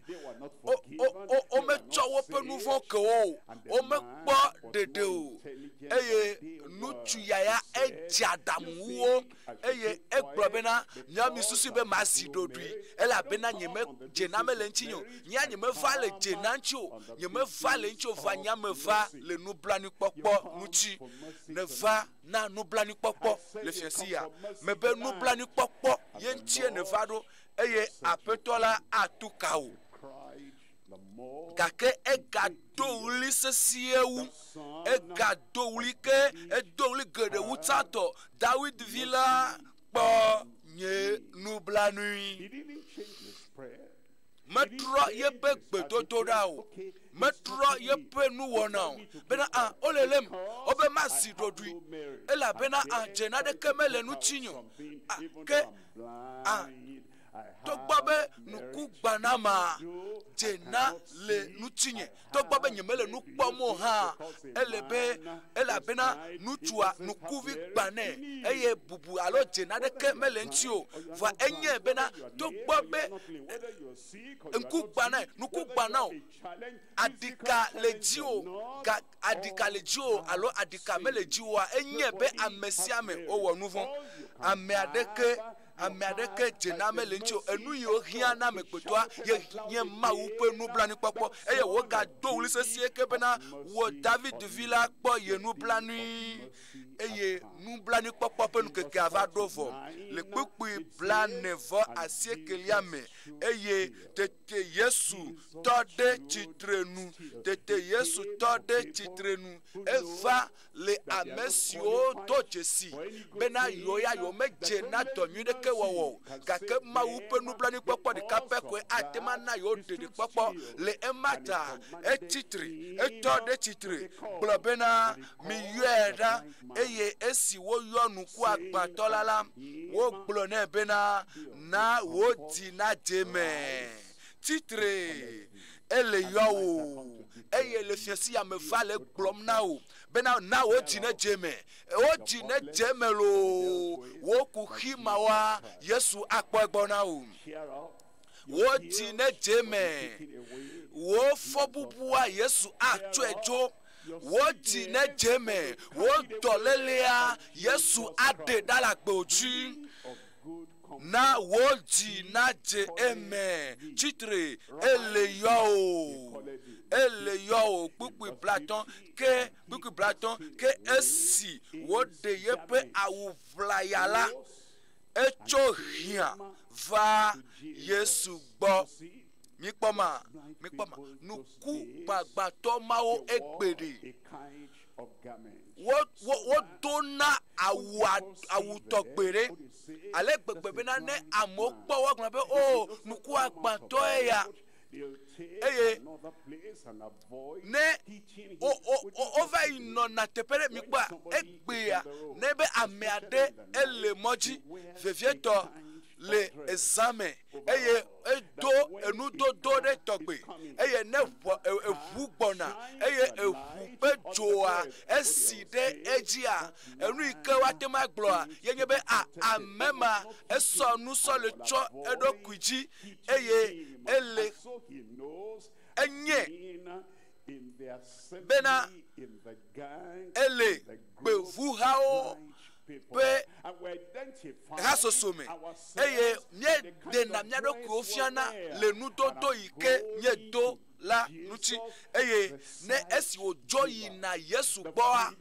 S1: o me tso wope nuvo ke o me kpo dede o eye nutsu yaya ejadamu wo eye egblɔ bena nyami susu be masi dodui ela bena nyeme jena me le ntsi nyo nya nyeme va le jena ntsi o nyeme va le ntsi o va nyame va le nublanu kpɔkpɔ nutsi ne va na nublanu kpɔkpɔ le fiasi ya me be nublanu kpɔkpɔ ye ntsi ne va ɖo eye aƒetɔ la atu ka o gake ega do wuli sesie wu ega do wuli ke edo wuli geɖe wu tsatɔ David vi la kpɔ nye nublanui metrɔ yebe gbedodo ɖa o metrɔ yebe nuwɔna o bena olelem obe masi ɖoɖui elabena dzena ɖeke mele nutsi nyo ke togbɔ be nuku gbana ma dzena le nutsi nye togbɔ be nyeme le nu kpɔm o hã ele be elabena nutsua nukuvi gbanɛ eye bubu alo dzena ɖeke mele ŋuti o va enye bena togbɔ be nuku gbana o adika le dzi o adika le dzi o alo adika mele dzi o enye be ame sia ame o wɔ nu vɔ ame aɖeke dzena me le ŋuti o enu yiwo hiã na me kpetoa ye Mawu ƒe nublanu kpɔkpɔ eye woga do wuli sesie ke bena wo David vi la kpɔ ye nublanui eye nublanu kpɔkpɔ ƒe ŋkeke ava ɖo vɔ le kpukpui 49 me eye tete Yesu tɔ ɖe tsitrenu eva le ame siwo do dzesi bena yewo me dzena dɔ nyui ɖeke wɔwɔ gake Mawu ƒe nublanu kpɔkpɔ ɖeka pɛ koe ate ma na yewo ɖeɖe kpɔkpɔ le ema ta etɔ ɖe tsitre gblɔ bena miyɔe ɖa eye esi woyɔ nuku agbãtɔ la wogblɔ nɛ bena na wo di na dzeme titre ele yɔ wo eye le fiasi ya me va le gblɔm na wo bena na wo di ne dzeme lo wo ku xima wa Yesu akpɔ egbɔ na wo wo di ne dzeme wo fɔ bubua Yesu atsɔe dzo wo di ne dzeme wo dɔlelea Yesu aɖe ɖa le agbo dzi na wo di na dze eme tsitre ele yɔ o kpukpui blatɔn ke esi wo de yeƒe awu ʋlaya la etso hiã va Yesu gbɔ mikpɔma nuku gbagbãtɔ mawo egbeɖe wo dona awu tɔgbe ɖe ale gbegbe bena ne amewo kpɔ woagblɔ be o nuku agbãtɔ ya eye ne ova yi nɔna teƒe ɖe mi kpɔa egbea ne be ame aɖe ele mɔdzi vevietɔ le ezame eye edo enudodo ɖe tɔgbe eye ne eʋu gbɔna eye eʋu ƒe dzoa esi ɖe edzia enu yi ke woate ma gblɔa yenye be ame ma esɔ nusɔ le tsɔ eɖokui dzi eye ele enye bena ele gbevuhawo ƒe hasoso me eye míeɖena mía ɖokuiwo fiana le nudodo yi ke míedo la ŋuti eye ne esi wodzɔ yina Yesu gbɔa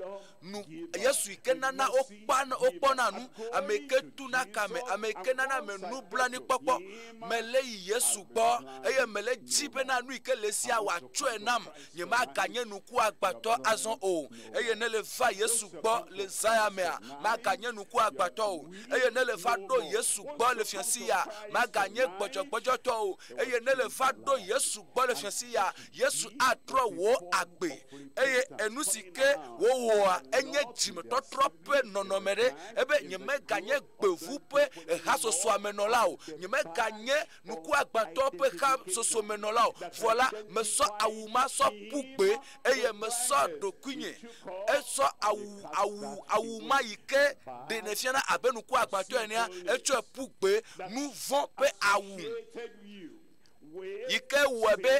S1: Yesu yi ke nana wokpɔna nu ame yi ke tuna kame ame yi ke nana me nublanu kpɔkpɔ mele yi Yesu gbɔ eye mele dzi bena nu yi ke le sia wòatsɔe nam nyemaganye nuku agbãtɔ azɔ o eye ne le va Yesu gbɔ le zaya mea maganye nuku agbãtɔ o eye ne le va ɖo Yesu gbɔ le fiasi ya maganye gbɔdzɔgbɔdzɔtɔ o eye ne le va ɖo Yesu gbɔ le fiasi fiasi ya Yesu atrɔ wo agbe eye enu si ke wo woa enye dzime tɔtrɔ ƒe nɔnɔme ɖe ebe nyeme ganye gbevu ƒe hasoso amenɔla o nyeme ganye nuku agbãtɔ ƒe hasoso menɔla o vɔ la mesɔ awu ma sɔ pugbe eye mesɔ ɖokuinye esɔ awu ma yi ke de ne fiana abe nuku agbãtɔ enea etsɔe pugbe nu vɔ ƒe awu yi ke wɔ be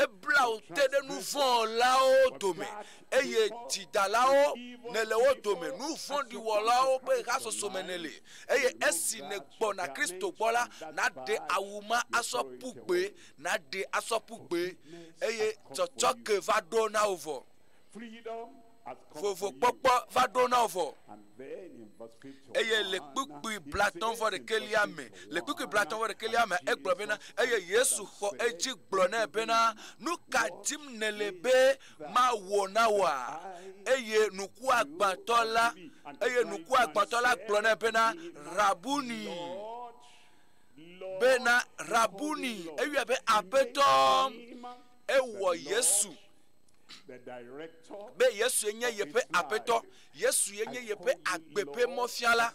S1: ebla wo te ɖe nu vɔ̃lawo dome eye dzidalawo ne le wo dome nu vɔ̃ɖiwɔlawo ƒe hasoso me ne le eye esi ne gbɔna Kristo gbɔ la na de awu ma asɔ pugbe na de asɔ pugbe eye tsɔtsɔke va ɖo na wo vɔ vovokpɔkpɔ va ɖo na wo vɔ eye le kpukpui blatɔ vɔ ɖekelia me le kpukpui blatɔ vɔ ɖekelia me egblɔ bena eye Yesu xɔ edzi gblɔ nɛ bena nu ka dim nele be ma wɔ na woa eye nuku agbãtɔ la gblɔ nɛ bena rabuni eyɔe be aƒetɔ ewɔ Yesu be Yesu nye yeƒe aƒetɔ Yesu nye yeƒe agbeƒe mɔfiala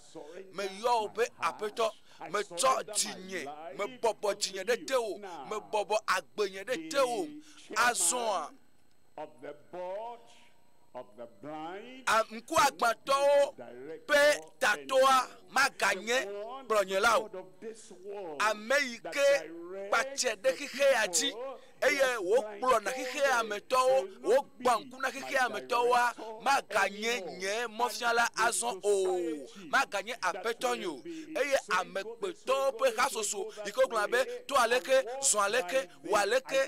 S1: meyɔ wo be aƒetɔ metsɔ dzinye mebɔbɔ dzinye ɖe te wo mebɔbɔ agbenye ɖe te wo azɔa ŋku agbãtɔwo ƒe tatoa maganye kplɔnyela o ame yi ke kpatse ɖe xexea dzi eye wokplɔ na xexea metɔwo wogbã ŋku na xexea metɔwoa maganye nye mɔfiala azɔ o maganye aƒetɔ nye o eye amegbetɔwo ƒe hasoso yi ke wogblɔna be to aleke zɔ aleke wɔ aleke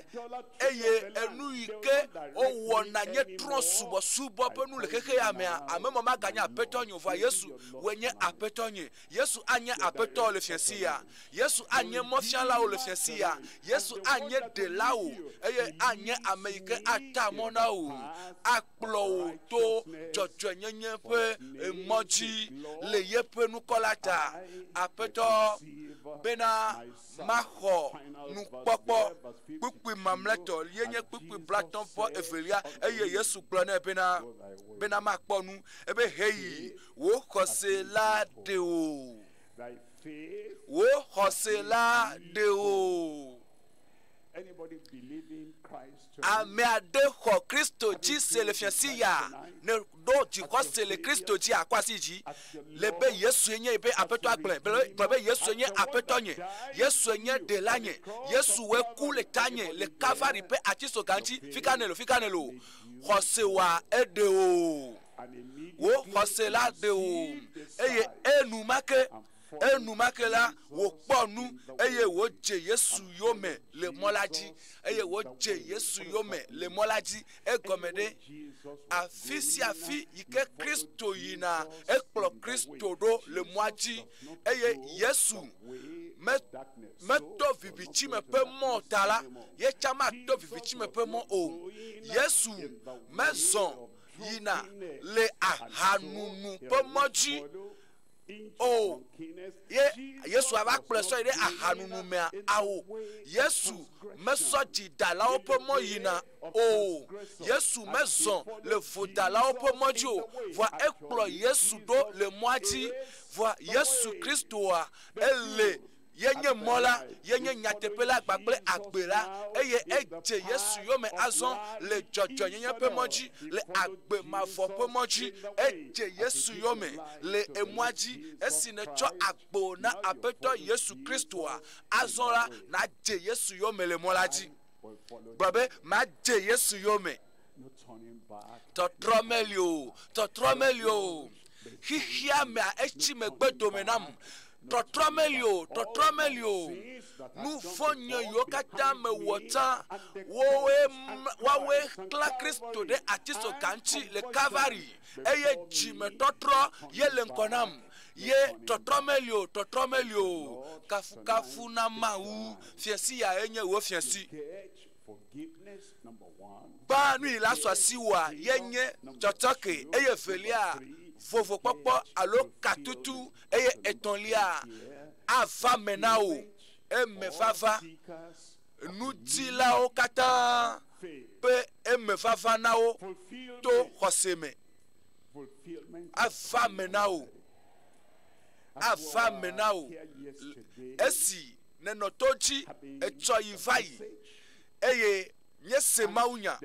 S1: eye enu yi ke wowɔna nye trɔ subɔsubɔ ƒe nu le xexea mea ame ma maganye aƒetɔ nye o vɔa Yesu woe nye aƒetɔ nye Yesu anye aƒetɔ le fiasi ya Yesu anye mɔfialawo le fiasi ya Yesu anye delawo eye anye ame yi ke ata mɔ na wo akplɔ wo to dzɔdzɔenyenye ƒe mɔ dzi le yeƒe nukɔla ta aƒetɔ bena maxɔ nukpɔkpɔ kpukpui mamlɛtɔ ye nye kpukpui blatɔ vɔ Evelia eye Yesu gblɔ nɛ bena makpɔ nu ebe heyi wo xɔse la de o wo xɔse la de o ame aɖe xɔ Kristo dzi se le fiasi ya ne ɖo dzixɔse le Kristo dzi akɔasi dzi le be Yesu nye be aƒetɔ agblẽ gblɔ be Yesu nye aƒetɔ nye Yesu nye ɖela nye Yesu woe ku le ta nye le Kalvari ƒe atisoga ŋuti fika ne lo xɔse wa eɖe o wo xɔse la ɖe o eye enumake la wòkpɔ nu eye wòdze Yesu yome le mɔ la dzi eye wòdze Yesu yome le mɔ la dzi egɔme ɖe afi sia afi yi ke Kristo yina ekplɔ Kristo ɖo le mɔa dzi eye Yesu metɔ vivitsime ƒe mɔ ta la ye tsa matɔ vivitsime ƒe mɔ o Yesu mezɔ yina le ahanunu ƒe mɔ dzi o Yesu ava kplɔe sɔ yi ɖe ahanunu mea awo Yesu mesɔ dzidalawo ƒe mɔ yina o Yesu mezɔ le vodalawo ƒe mɔ dzi o vɔa ekplɔ Yesu ɖo le mɔa dzi vɔa Yesu Kristoa ele yenye mɔ la yenye nyateƒe la gbagble agbe la eye edze Yesu yome azɔ le dzɔdzɔnyenye ƒe mɔ dzi le agbe mavɔ ƒe mɔ dzi edze Yesu yome le emɔa dzi esi ne tsɔ agbo na aƒetɔ Yesu Kristoa azɔ la na dze Yesu yome le mɔ la dzi gblɔ be ma dze Yesu yome tɔtrɔ meli o xixia mea etsi megbe dome nam tɔtrɔ meli o nu fɔnye yiwo katã mewɔ tsã woawoe klã Kristo ɖe atisoga ŋuti le Kalvari eye dzimetɔtrɔ ye le ŋkɔ nam ye tɔtrɔ meli o kafukafu na Mawu fiasi ya enye wo fiasi ba nu yi la sɔ asi wa ye nye tsɔtsɔke eye Evelia vovokpɔkpɔ alo katutu eye etɔ̃lia ava me na wo eme vava nudzilawo katã pe eme vava na wo to xɔse me ava me na wo ava me na wo esi nenɔtɔ dzi etsɔ yi va yi eye nye se mawunya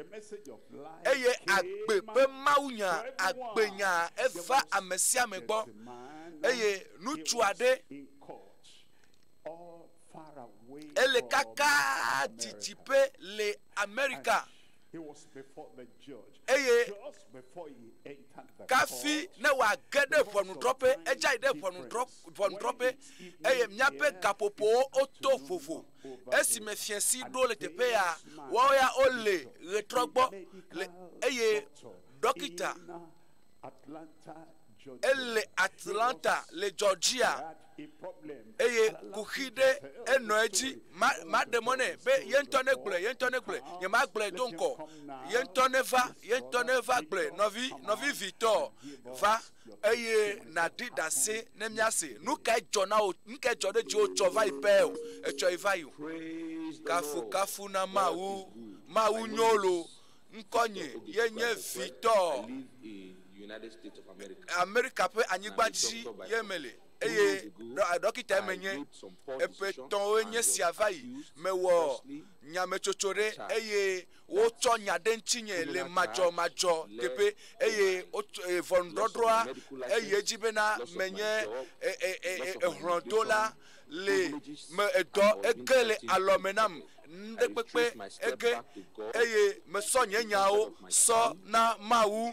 S1: eye agbe be mawunya agbenya eva ame sia ame gbɔ eye ŋutsu aɖe ele kaka dzidzi pe le Amerika eye kafi ne wòage ɖe ʋɔnudrɔƒe edza yi ɖe ʋɔnudrɔƒe eye míaƒe gaƒoƒowo woto vovo esime fiesi ɖo le teƒe ya woawo ya wole ɣetrɔ gbɔ eye dɔkita ele Atlanta le Georgia eye kuxi ɖe enɔ edzi ma ɖe mɔ nɛ be ye ŋutɔ ne gblɔe nye ma gblɔe do ŋkɔ ye ŋutɔ ne va gblɔe nɔvi vitɔ va eye naɖi ɖase ne míase nu ka dzɔ na wo nu ka dzɔ ɖe dzi wo tsɔ va yi pɛ o etsɔ yi va yi o kafu na Mawu nyo lo ŋkɔ nye ye nye vitɔ Amerika ƒe anyigba dzi ye me le eye dɔkita eme nye eƒe tɔnwo nye sia va yi mewɔ nyametsotso ɖe eye wotsɔ nya ɖe ŋuti nye le madzɔ teƒe eye ʋɔnudɔdrɔa eye edzi bena menye hlɔ̃dola le me edɔ ege le alɔme nam ŋɖekpekpe ege eye mesɔ nye nyawo sɔ na Mawu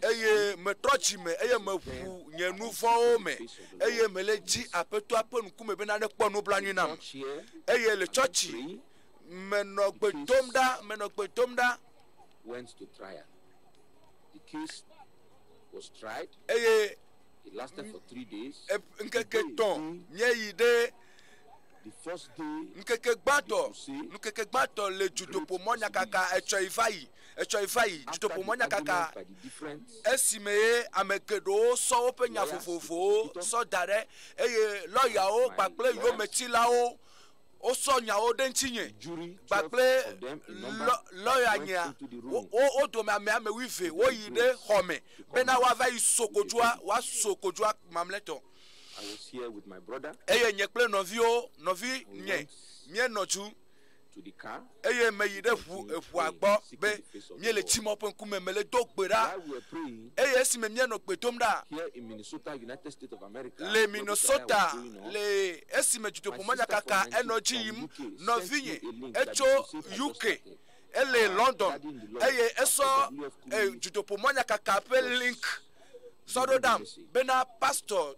S1: eye metrɔ dzime eye meʋu nye nu vɔ̃wo me eye mele dzi aƒetɔa ƒe ŋkume bena ne kpɔ nublanui nam eye le tsɔtsi menɔ gbe dom ɖa eye ŋkeke tɔn nye yi ɖe ŋkeke gbãtɔ le dzudoƒo mɔnyakaka etsɔ yi va yi dzudoƒo mɔnyakaka esime ye ame geɖewo sɔ woƒe nya vovovowo sɔ da ɖe eye lɔyawo kpakple yometsilawo wosɔ nyawo ɖe ŋuti nye kpakple lɔya nyea wo dome ame 12 woyi ɖe xɔ me bena woava yi woaso kodzoa mamlɛtɔ eye nye kple nɔvi nye míenɔ dzu eye meyi ɖe eʋua gbɔ be míele tsimɔ ƒe ŋkume mele do gbe ɖa eye esime míenɔ gbe dom ɖa le Minnesota le esime dzudoƒo mɔnyakaka enɔ dzi yim nɔvi nye etso UK ele London eye esɔ dzudoƒo mɔnyakaka ƒe link sɔ ɖo ɖam bena Pasteur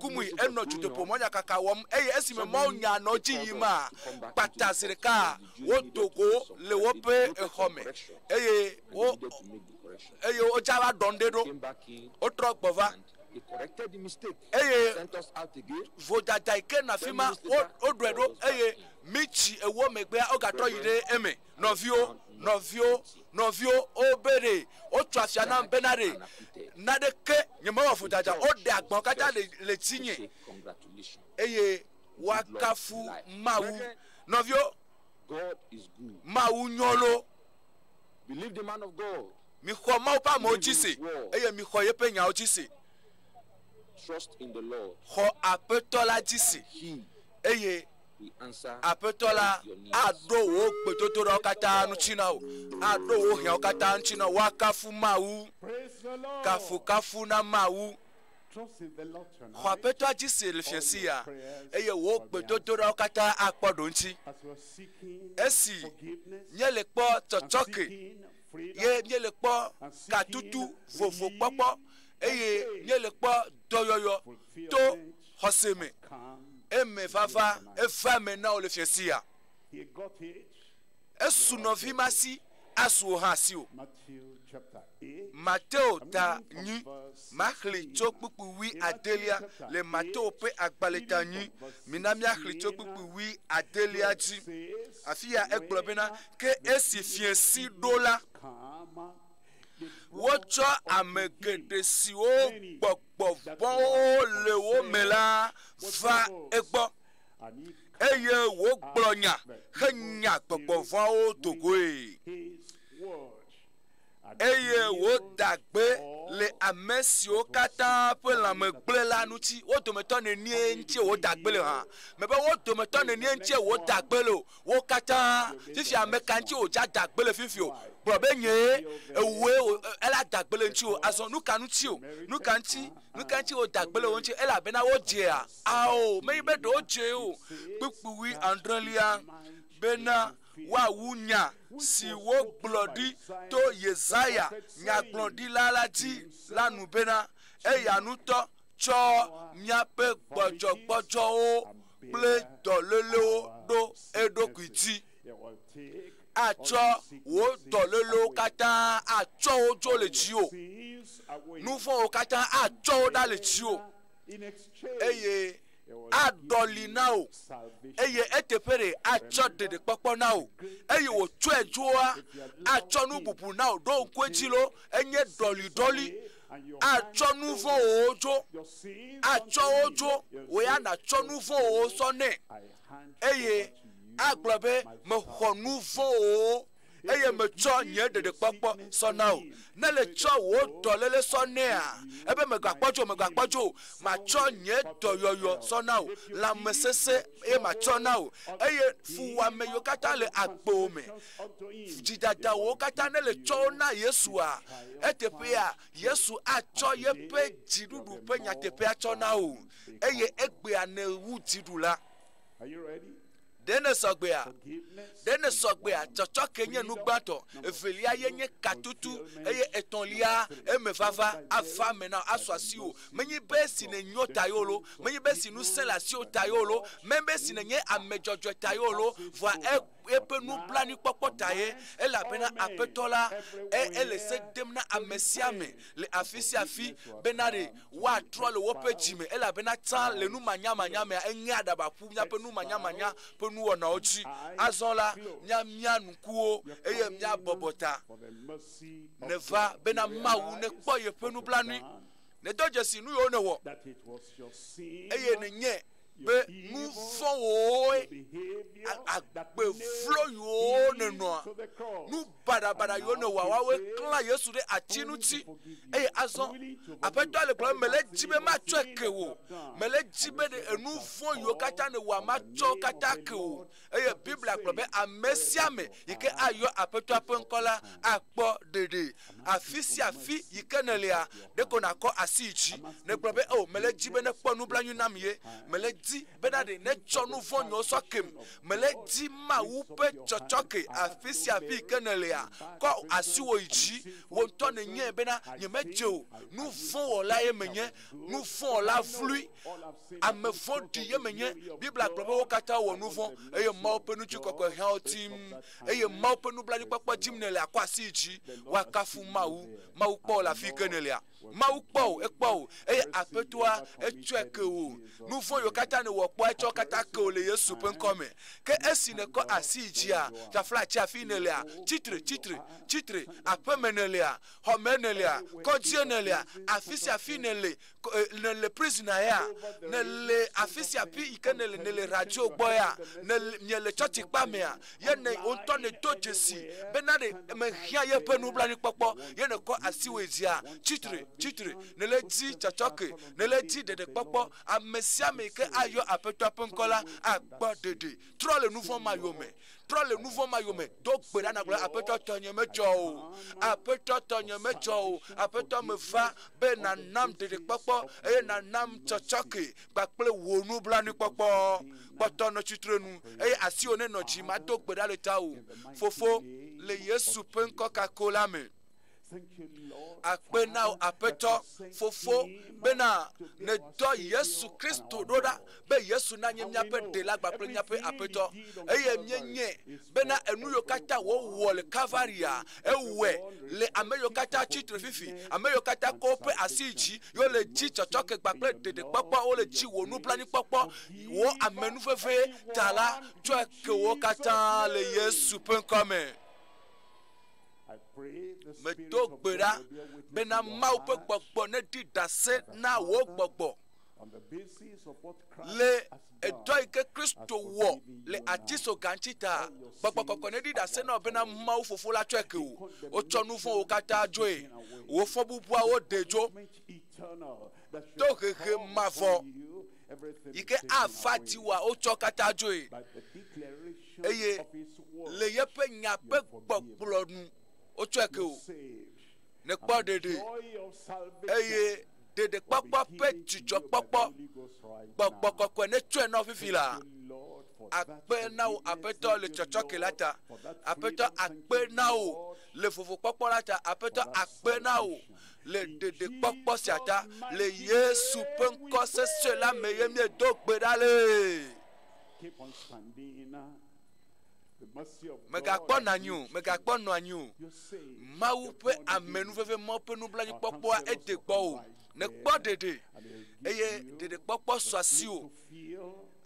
S1: Kumuyi enɔ dzudoƒo mɔnyakaka wɔm eye esime mɔnya nɔ dzi yim a kpata zi ɖeka wo Togo le woƒe exɔ me eye wodza va ɖɔn ɖe ɖo wotrɔ gbɔ va eye vodada yi ke na fi ma woɖɔe ɖo eye mitsi ewo megbea wogatrɔ yi ɖe eme nɔviwo wobe ɖe wotsɔ afia nam bena ɖe naɖeke nyemewɔ vodada woɖe agbɔ̃ katã le tinye eye woakafu Mawu nɔviwo Mawu nyɔlo mixɔ Mawu ƒe amewo dzi se eye mixɔ yeƒe nyawo dzi se xɔ aƒetɔ la dzi se eye aƒetɔ la aɖo wo gbedodoɖawo katã ŋuti na wo aɖo wo hiãwo katã ŋuti na wo woakafu Mawu kafu na Mawu xɔ aƒetɔa dzi se le fiesi ya eye wo gbedodoɖawo katã akpɔ ɖo ŋuti esi nye le kpɔ tsɔtsɔke ye nye le kpɔ katutu vovo kpɔkpɔ eye nye le kpɔ dɔyɔyɔ to xɔse me eme vava eva me na wo le fiesi ya esu nɔvi ma si asu wo hã si o Mateo ta nyi maxli tso kpukpu 8 le Mateo ƒe agbalẽ ta nyi mina miaxli tso kpukpu 8 dzi afi ya egblɔ bena ke esi fiesi ɖo la wotsɔ ame geɖe siwo gbɔgbɔ vɔ̃wo le wo me la va egbɔ eye wo gblɔnya henya gbɔgbɔvɔwo Togoe eye wo dagbe le ame siwo katã ƒe lãme gblẽ la ŋuti wo dometɔ nenie ŋuti wo dagbe le hã me be wo dometɔ nenie ŋuti wo dagbe le wo katã fifi ame ka ŋuti wo dza dagbe le fifi o gblɔ be nye ewoe ela dagbe le ŋuti o azɔ nu ka ŋuti o nu ka ŋuti wo dagbe le wo ŋuti elabena wo dzea ao meyi be ɖewo dze o kpukpuwi adrelia bena woawu nya si wo gblɔ ɖi to Yesaya nyagblɔɖila la dzi la nu bena eya ŋutɔ tsɔ míaƒe gbɔdzɔgbɔdzɔwo kple dɔlélewo ɖo eɖokui dzi atsɔ wo dɔlélewo katã atsɔ wo dzo le dziwò nu vɔ̃wo katã atsɔ wo ɖa le dziwò eye aɖɔli na wo eye eteƒe ɖe atsɔ ɖeɖekpɔkpɔ na wo eye wòtsɔe dzoa atsɔ nu bubu na wo ɖo ŋkue dzi lo enye ɖɔliɖɔli atsɔ nu vɔ̃wo dzo atsɔ wo dzo wo ya natsɔ nu vɔ̃wo sɔ nɛ eye agblɔ be mexɔ nu vɔ̃wo eye metsɔ nye ɖeɖekpɔkpɔ sɔ na wo ne le tsɔ wo dɔléle sɔ nɛa ebe megakpɔdzo matsɔ nye dɔyɔyɔ sɔ na wo lãmesese eye matsɔ na wo eye fuwame yiwo katã le agbowo me dzidadawo katã ne le tsɔ wo na Yesua eteƒea Yesu atsɔ yeƒe dziɖuɖu ƒe nyateƒea tsɔ na wo eye egbea ne wu dziɖu la. Dene sɔgbea tsɔtsɔke nye nugbãtɔ Evelia ye nye katutu eye etɔ̃lia emevava ava me na asɔ asi wo menyi be si ne nyo ta yo lo menyi be si nu sẽ le asiwo ta yo lo membe si ne nye ame dzɔdzɔe ta yo lo vɔa eƒe nublanuikpɔkpɔ ta ye elabena aƒetɔ la ele se dem na ame sia ame le afi sia afi bena ɖe woatrɔ le woƒe dzime elabena tsã le nu manyamanya mea enye aɖabaƒu míaƒe nu manyamanya ƒe nuwɔnawo dzi azɔ la mia nukuwo eye mia bɔbɔ ta ne va bena Mawu ne kpɔ yeƒe nublanui ne do dzesi nu yiwo ne wɔ eye ne nye be nu vɔ̃wo agbevlo yiwo ne nɔa nu baɖabaɖa yiwo ne wɔ woawoe klã Yesu ɖe ati ŋuti eye azɔ aƒetɔ le gblɔm mele dzi be matsɔe ke wo mele dzi be enu vɔ̃ yiwo katã ne wɔa matsɔ katã ke wo eye Biblia gblɔ be ame sia ame yi ke ayɔ aƒetɔa ƒe ŋkɔ la akpɔ ɖeɖe afi sia afi yi ke ne lea ɖeko nakɔ asi dzi ne gblɔ be o mele dzi be ne kpɔ nublanui nam ye mele dzi bena ɖe ne tsɔ nu vɔ̃ nyewo sɔ kem mele dzi Mawu ƒe tsɔtsɔke afi sia afi yi ke ne lea kɔ asiwo yi dzi wo ŋutɔ ne nye bena nyemedze o nu vɔ̃ wɔla ye menye nu vɔ̃ wɔla vlui ame vɔ̃ɖi ye menye Biblia gblɔ be wo katã wɔ nu vɔ̃ eye Mawu ƒe ŋutikɔkɔe hã wo tim eye Mawu ƒe nublanuikpɔkpɔ dim ne lea kɔ asi dzi woakafu Mawu kpɔ le afi ke ne lea Mawu kpɔ o ekpɔ o eye aƒetɔa etsɔe ke o nu vɔ̃ yiwo katã ne wɔ kpɔ etsɔ katã ke o le Yesu ƒe ŋkɔ me ke esi ne kɔ asi dzia tafla atsi afi ne lea tsitre aƒeme ne lea xɔme ne lea kɔdzie ne lea afi sia afi ne le prison ya ne le afi sia afi yi ke ne le radio gbɔ ya ne le tsɔtsi kpa mea ye ne ŋutɔ ne do dzesi bena ɖe mehia yeƒe nublanuikpɔkpɔ ye ne kɔ asiwoe dzia tsitre ne le dzi tsɔtsɔke ne le dzi ɖeɖekpɔkpɔ ame sia ame ke ayɔ aƒetɔa ƒe ŋkɔ la akpɔ ɖeɖe trɔ le nu vɔ̃ ma yome do gbe ɖa nagblɔ aƒetɔ tɔ nye medzɔ o aƒetɔ tɔ nye medzɔ o aƒetɔ me va be nanam ɖeɖekpɔkpɔ eye nanam tsɔtsɔke kpakple wò nublanuikpɔkpɔ kpɔtɔ nɔ tsitrenu eye asiwo ne nɔ dzi ma do gbe ɖa le tawò fofo le Yesu ƒe ŋkɔ kako la me akpe na aƒetɔ fofo bena ne dɔ Yesu Kristo ɖo ɖa be Yesu na nye míaƒe ɖela kpakple míaƒe aƒetɔ eye míenye bena enu yiwo katã wòwɔ le Kavaria ewɔe le ame yiwo katã tsitre fifi ame yiwo katã kɔ woƒe asi dzi yiwo le dzi tsɔtsɔke kpakple ɖeɖekpɔkpɔ wo le dzi wò nublanuikpɔkpɔ wo amenuveve ta la tsɔe ke wo katã le Yesu ƒe ŋkɔ me. Medo gbe ɖa bena Mawu ƒe gbɔgbɔ ne ɖi ɖase na wo gbɔgbɔ le edoi ke Kristo wo le atiso ganchita gbọgbọkọkọ ne dida se na bena ma fofo la tweke o tsonu fun o kata joe wo fo bubua o dejo to keke mavo ike afati wa o tso kata joe eye le yepe nya pe gbọgbọlọ nu o tweke o ne kpɔ dede eye dede kpɔkpɔ pe dzidzɔ kpɔkpɔ gbɔgbɔkɔkɔ ne tsɔe na fifi la akpe na wo aƒetɔ le tsɔtsɔke la ta aƒetɔ akpe na wo le vovo kpɔkpɔ la ta aƒetɔ akpe na wo le dede kpɔkpɔ sia ta le Yesu ƒe ŋkɔ sesẽ la me ye mie do gbe ɖa le. Megakpɔ nanyi o, megakpɔ nɔ anyi o. Mawu ƒe amenuveve mɔ ƒe nublanuikpɔkpɔa ede gbɔ o. Ne kpɔ dede eye dede kpɔkpɔ sɔ asi o.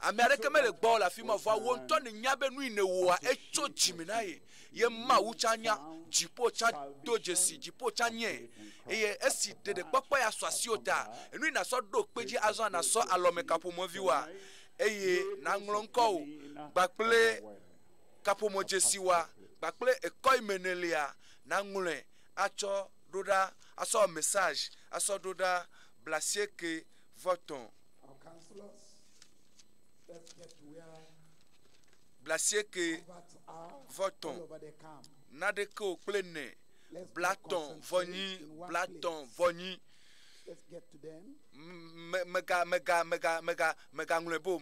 S1: Ame aɖeke mele gbɔ le afi ma vɔ wo ŋutɔ ne nya be nu yi ne wɔa etso dzime na ye. Ye Mawu tsa nya, dziƒo tsa do dzesi, dziƒo tsa nye. Eye esi dede kpɔkpɔ ya sɔ asi o ta, enu yi nasɔ ɖo kpe dzi azɔ nasɔ alɔme kaƒomɔvi wa. Eye naŋlɔ ŋkɔ o gbakple kaƒomɔ dzesi wa gbakple ekɔ yi me ne lia naŋlɔe atsɔ ɖo ɖa asɔ message asɔ ɖo ɖa blasieke vɔtɔn blasieke vɔtɔn naɖeke o kple ne blatɔn vɔnyi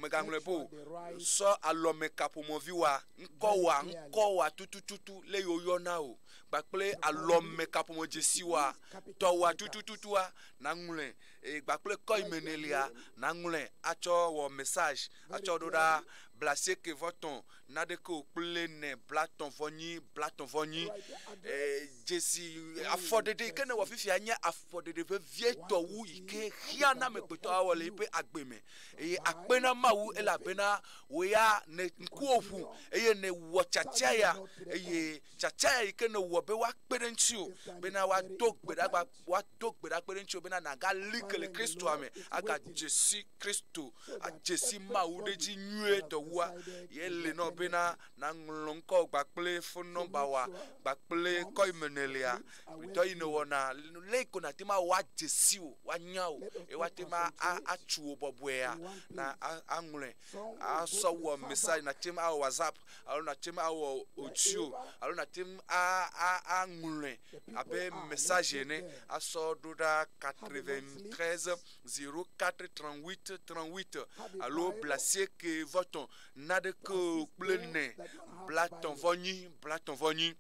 S1: megaŋlɔe bo sɔ alɔme kaƒomɔvi wa ŋkɔ wa tutututu le yoyɔ na o gbakple alɔme kaƒomɔ dzesi wa tɔ wa tutututu wa naŋlɔe gbakple kɔ yi me ne lia naŋlɔe atsɔ wɔ message atsɔ ɖo ɖa blasieke vɔtɔn naɖeke o kple ne blatɔn vɔnyi dzesi afɔɖeɖe yi ke ne wɔ fifia nye afɔɖeɖe vevie tɔwu yi ke hia na amegbetɔ awɔ le yiƒe agbe me eye akpe na Mawu elabena wo ya ne ŋkuwo ƒu eye ne wɔ tsatsia ya eye tsatsia ya yi ke ne wɔ be woakpe ɖe ŋuti o bena woado gbe ɖa kpe ɖe ŋuti o bena nagali ke le Kristoa me aga dzesi Kristo adzesi Mawu ɖe dzi nyuie tɔwua ye le nɔ bena naŋlɔ ŋkɔ gbakple phone number wa gbakple kɔ yi me ne lia dɔ yi ne wɔna le ko na te ma woadzesi o woanya o ye woate ma atsu wo bɔbɔea na aŋlɔe asɔ wɔ message na te ma awɔ WhatsApp alo na te ma awɔ audio alo na te ma aŋlɔe abe message ene asɔ ɖo ɖa 93 04 38 38 alo blasieke vɔtɔn naɖeke kple ne blatɔn vɔnyi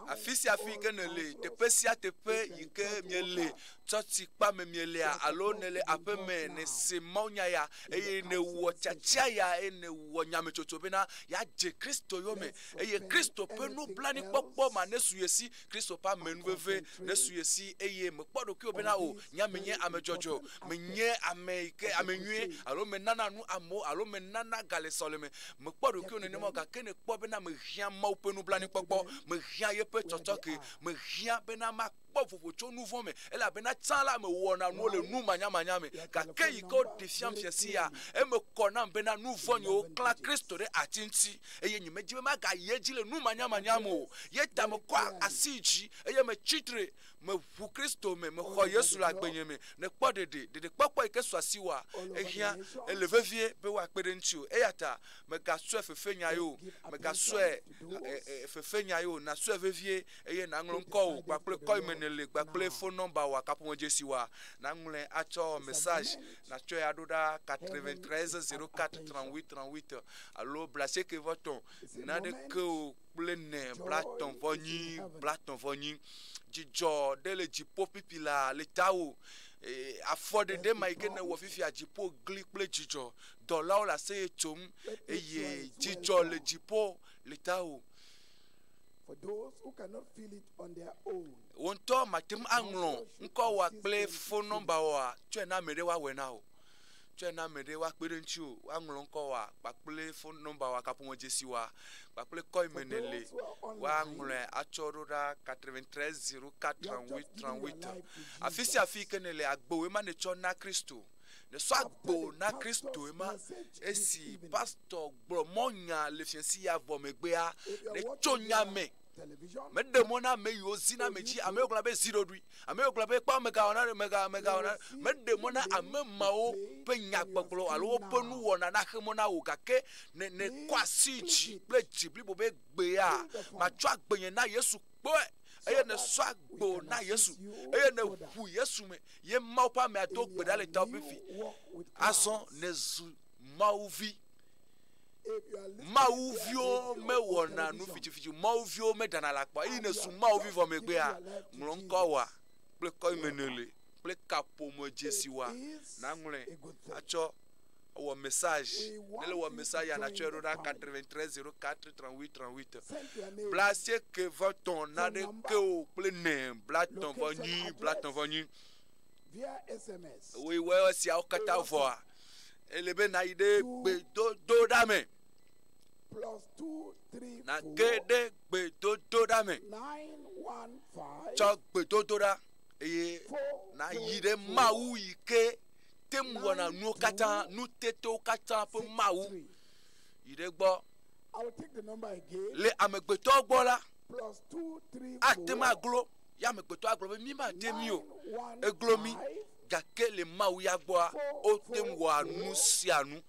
S1: afi sia afi ke ne le teƒe sia teƒe yi ke mie le tsɔtsi kpa me mie lea alo ne le aƒe me ne se mɔnya ya eye ne wɔ tsatsia ya eye ne wɔ nyametsotso bena ya dze Kristo yome eye Kristo ƒe nublanuikpɔkpɔ ma ne su ye si Kristo ƒe amenuveve ne su ye si eye mekpɔ ɖokuiwo bena o nya menye ame dzɔdzɔ menye ame yi ke ame nyuie alo menana nu amewo alo menana ga le sɔleme mekpɔ ɖokuiwo nenema gake ne kpɔ bena mehiã Mawu ƒe nublanuikpɔkpɔ mehiã yeƒe tsɔtsɔke mehiã bena makpɔ vovo tso nu vɔ me elabena tsã la me wɔna nuwo le nu manyamanya me gake yi ke woɖe fiam fiasi ya eme kɔ nam bena nu vɔ nyewo klã Kristo ɖe ati ŋuti eye nyemedzi be magayi edzi le nu manyamanya me o ye ta mekɔ asi dzi eye metsitre meʋu Kristo me mexɔ Yesu le agbenye me ne kpɔ dede kpɔkpɔ yi ke sɔ asi wa ehiã ele vevie be woakpe ɖe ŋuti o eya ta megasɔe fefenya yo megasɔe fefenya yo nasɔe vevie eye naŋlɔ ŋkɔ o gbakple kɔ yi me ne le gbakple phone number wa kaƒomɔ dzesi wa naŋlɔe atsɔ message natsɔe aɖo ɖa 93 04 38 38 alo blasieke vɔtɔn naɖeke o kple ne blatɔn vɔnyi dzidzɔ ɖe le dziƒo pipi la le tawo afɔɖeɖe ma yi ke ne wɔ fifia dziƒo gli kple dzidzɔ dɔlawo le aseye tsom eye dzidzɔ le dziƒo le tawo.
S3: For those who cannot feel it on their own.
S1: Wonto matem aŋlɔ ŋkɔ wa kple phone number wa tsɔe na ame ɖe wa wɔ na o. na mede wa kpedenchi o wa nglonko wa pakple phone number wa kapo jesi wa pakple koy menele wa ngule achoroda 93 04 38 afisi afikenele agbo ma ne chona Kristo ne so agbo na Kristo ema esi pastor bromonya le fiansi ya vomegbea ne chonya me medemona me yozina meji amekula be 03 amekula be pa mega ona medemona amemao pe nyakpoklo alo penu wona na hemona wo kake ne kwasiji ple jibli bo be gbe a ma twa agbenye na Yesu po eye ne so agbo na Yesu eye ne hu Yesu me ye ma pa me ato gbe dale ta obifi ason ne zu mauvi mauvio me wona nu fiti mauvio me dana lakpa ine su mauvi vo me gbe a mlonko wa ple koy menele ple kapo mo jesi wa na ngule acho wo message nele wo message na chero da 93 04 38 38 place que voton na de que o ple ne blaton voni
S3: via SMS
S1: oui ouais si a okata voa elebe na ide gbe do dame
S3: +234
S1: na gede gbe do dame
S3: 915
S1: cho gbe do da eye na yide mawu ike temwo na nu kata nu teto kata pe mawu yide gbo
S3: I will take the number again
S1: le amegbeto gbo la
S3: +234
S1: atema glo ya amegbeto aglo mi ma temi o eglomi gake le mawu ya gbo o temwo anu si anu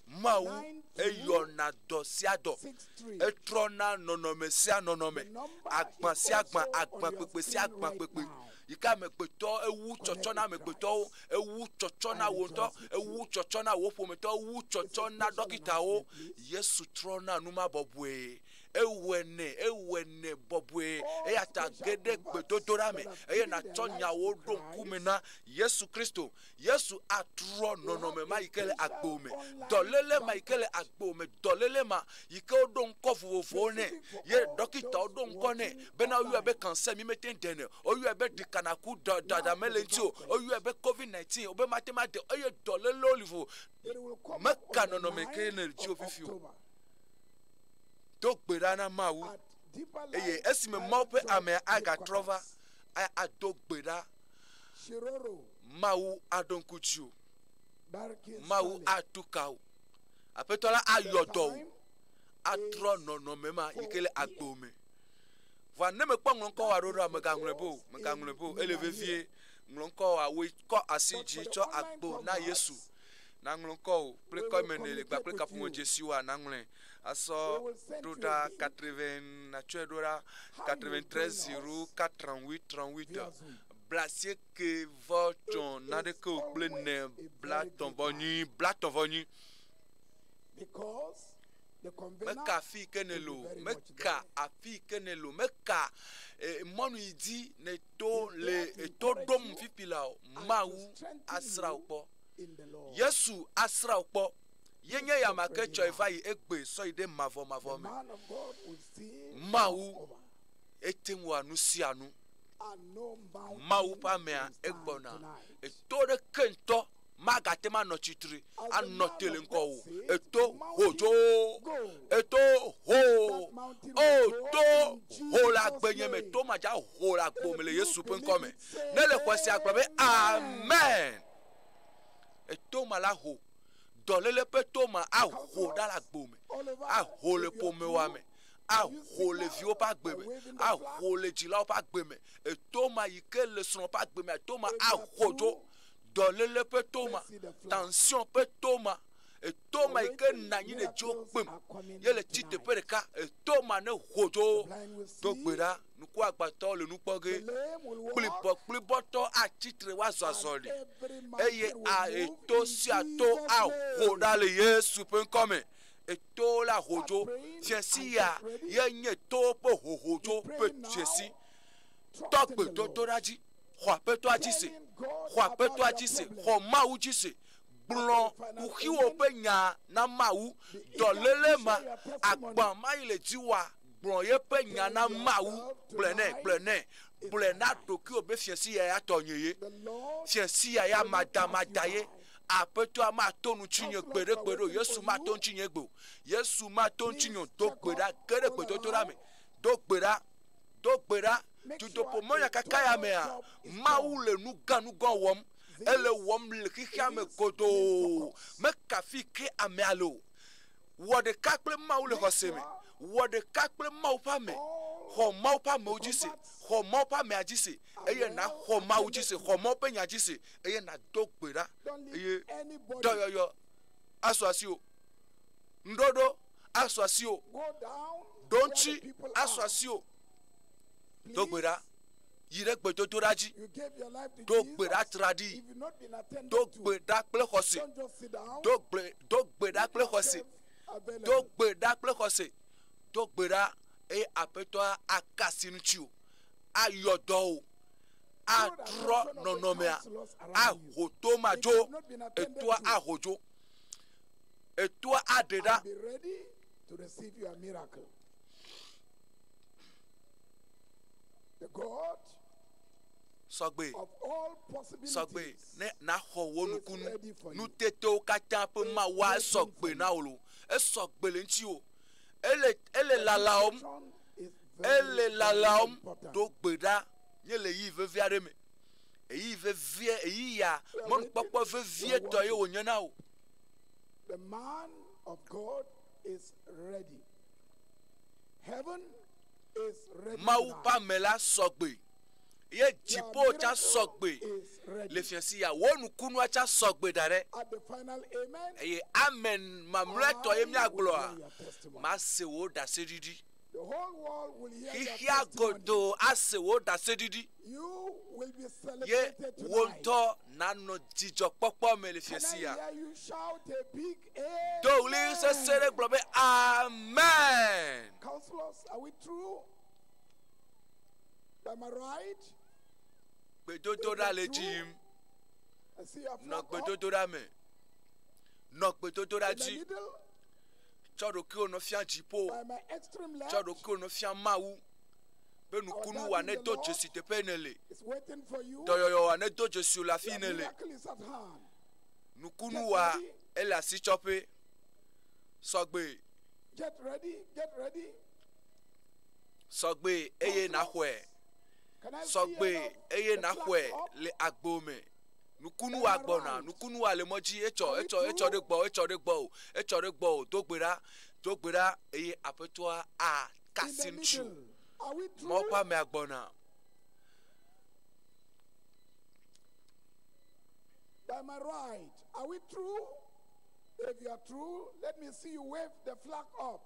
S1: mawu eyona do si ado etrona nonome si anonome agban si agban pepe si agban pepe yika megbeto ewu chocho na megbeto ewu chocho na wonto ewu chocho na wo pometo ewu chocho na dokita wo Yesu trona numa bobwe ewene bobwe eyata gede gbedodora me eyena tonya wo don kumena Yesu Kristo Yesu atro nonome ma ikele agbome dolele ma ikele agbome dolele ma ike odon kofofo ne ye dokita odon kone bena oyu ebe cancer mi meten dene oyu ebe dikanaku dada melentio oyu ebe COVID-19 obe matemate oye dolele olivo meka nonome kene ji ofifio to gbedana mawu eye esime maupe ame aga trova a to gbeda mawu adonkuchu mawu atukau apetola ayodo atro nono mema ikele agbome va ne me pa ngonko wa roro mega nglebo elevevie ngonko wa we ko asiji cho agbo na Yesu na nglonko ple ko menele gba ple kapo Jesu wa na nglen aso doda 80 na chedora 93 04 38 blacier que voton na de ko ple ne blaton voni
S3: because the convener
S1: meka fi kenelo meka afi kenelo meka monu idi ne to le to dom fipila mawu asra opo Yesu asra opo yenye ya makecho evai egbe so ide mavo me mawu etenwo anu si anu mawu pa me egbona etore kento magatema no chitri anotele nko eto hojo eto ho o to ho la gbenye me to maja ho la gbomele Yesu pen come nele kwesi agbabe amen eto mala ho dolele pe to ma a ho da la gbome a ho le pome wa me a ho le vio pa gbeme a ho le jila pa gbeme eto ma yike le son pa gbeme eto ma a hojo dolele pe toma tension pe toma e toma ike nanyi ne jokpem yele tite pereka e toma ne hojo to gbera nuku agbato le nupoge pliboto a titre wa zazoli eye a eto si ato a hoda le Yesu pen come eto la hojo tiensia yenye to po hojo pe tiesi tokpe to toraji kwa peto ajise kwa peto ajise kwa mawu jise blon uhiwo pe nya na mawu dolele ma agban ma ile jiwa blon ye pe nya na mawu blena doki obe fiensi ya tonyeye fiensi ya madamaye apeto ma tonu chinye gbede gbedo Yesu ma ton chinye gbo Yesu ma ton chinyo do gbeda kere gbedo to rame do gbeda tuto pomonya kakaya mea ma ule nu ganu gon wom ele wom le kika me kodo me kafi ke amealo wode kakple ma ule hoseme wode kakple ma upa me ho ma upa me ujise ho ma upa me ajise eye na ho ma ujise ho ma upa nya ajise eye na do gbeda eye doyoyo aswasio ndodo aswasio donchi aswasio dogbera yire gbedo toraji dogbera tradi dogbeda plekose dogbeda plekose dogbeda plekose dogbera e apeto akasinuchu ayodo adro nonomea ahotomajo etua ahojo etua adeda
S3: be ready to receive your miracle. The God
S1: Sogbe
S3: of all possibilities
S1: sogbe ne na ho wonukunu
S3: ready for you.
S1: nu teto kata pe ma wa sogbe na olo e sogbe le nti o ele lalaom
S3: is very,
S1: ele
S3: very
S1: lalaom
S3: important.
S1: do gbeda nyele yi vevia de me eyi vevie eyi ya Mɔnukpɔkpɔ vevie to ye wonyana o
S3: The man of God is ready. Heaven is ready.
S1: ma
S3: tonight.
S1: pa mela sogbe ye
S3: Your
S1: jipo cha
S3: miracle
S1: sogbe
S3: is ready.
S1: le fiansi ya wonukunu cha sogbe dare
S3: At the final amen,
S1: eye amen mamleto ye mi
S3: I will
S1: aglo
S3: hear
S1: a
S3: your testimony.
S1: ma se wo da sedidi
S3: The whole world will hear your
S1: hihia
S3: testimony.
S1: godo ase wo da sedidi
S3: You will be
S1: ye
S3: celebrated tonight.
S1: wonto nano jijo popo me le
S3: Can I
S1: fiansi ya
S3: hear you shout a big amen?
S1: do li se sere globe amen
S3: Counselors, are we true? Am I right?
S1: gbedodo da le jim
S3: I see your
S1: no
S3: flag up
S1: gbedodo da me no gbedodo da
S3: in the
S1: ji
S3: middle
S1: chodo ki ono fian jipo
S3: by my extreme left.
S1: chodo ki ono fian mawu be nukunu wa ne do jesi te penele
S3: It's waiting for you.
S1: doyoyo wa ne do jesi la
S3: Your
S1: finele
S3: miracle is at hand.
S1: nukunu wa ela si chope sogbe
S3: Get ready. Get ready.
S1: sogbe eye na hwe
S3: Can I see
S1: sogbe
S3: enough
S1: eye
S3: the
S1: na
S3: flag
S1: hwe
S3: up?
S1: le agbome nukunu wa gbona nukunu wa le moji echo de gbo dogbera eye apetoa a
S3: In the
S1: kasinchu
S3: middle. Are we true?
S1: mo pa me agbona
S3: By my right. Are we true? If you are true, let me see you wave the flag up.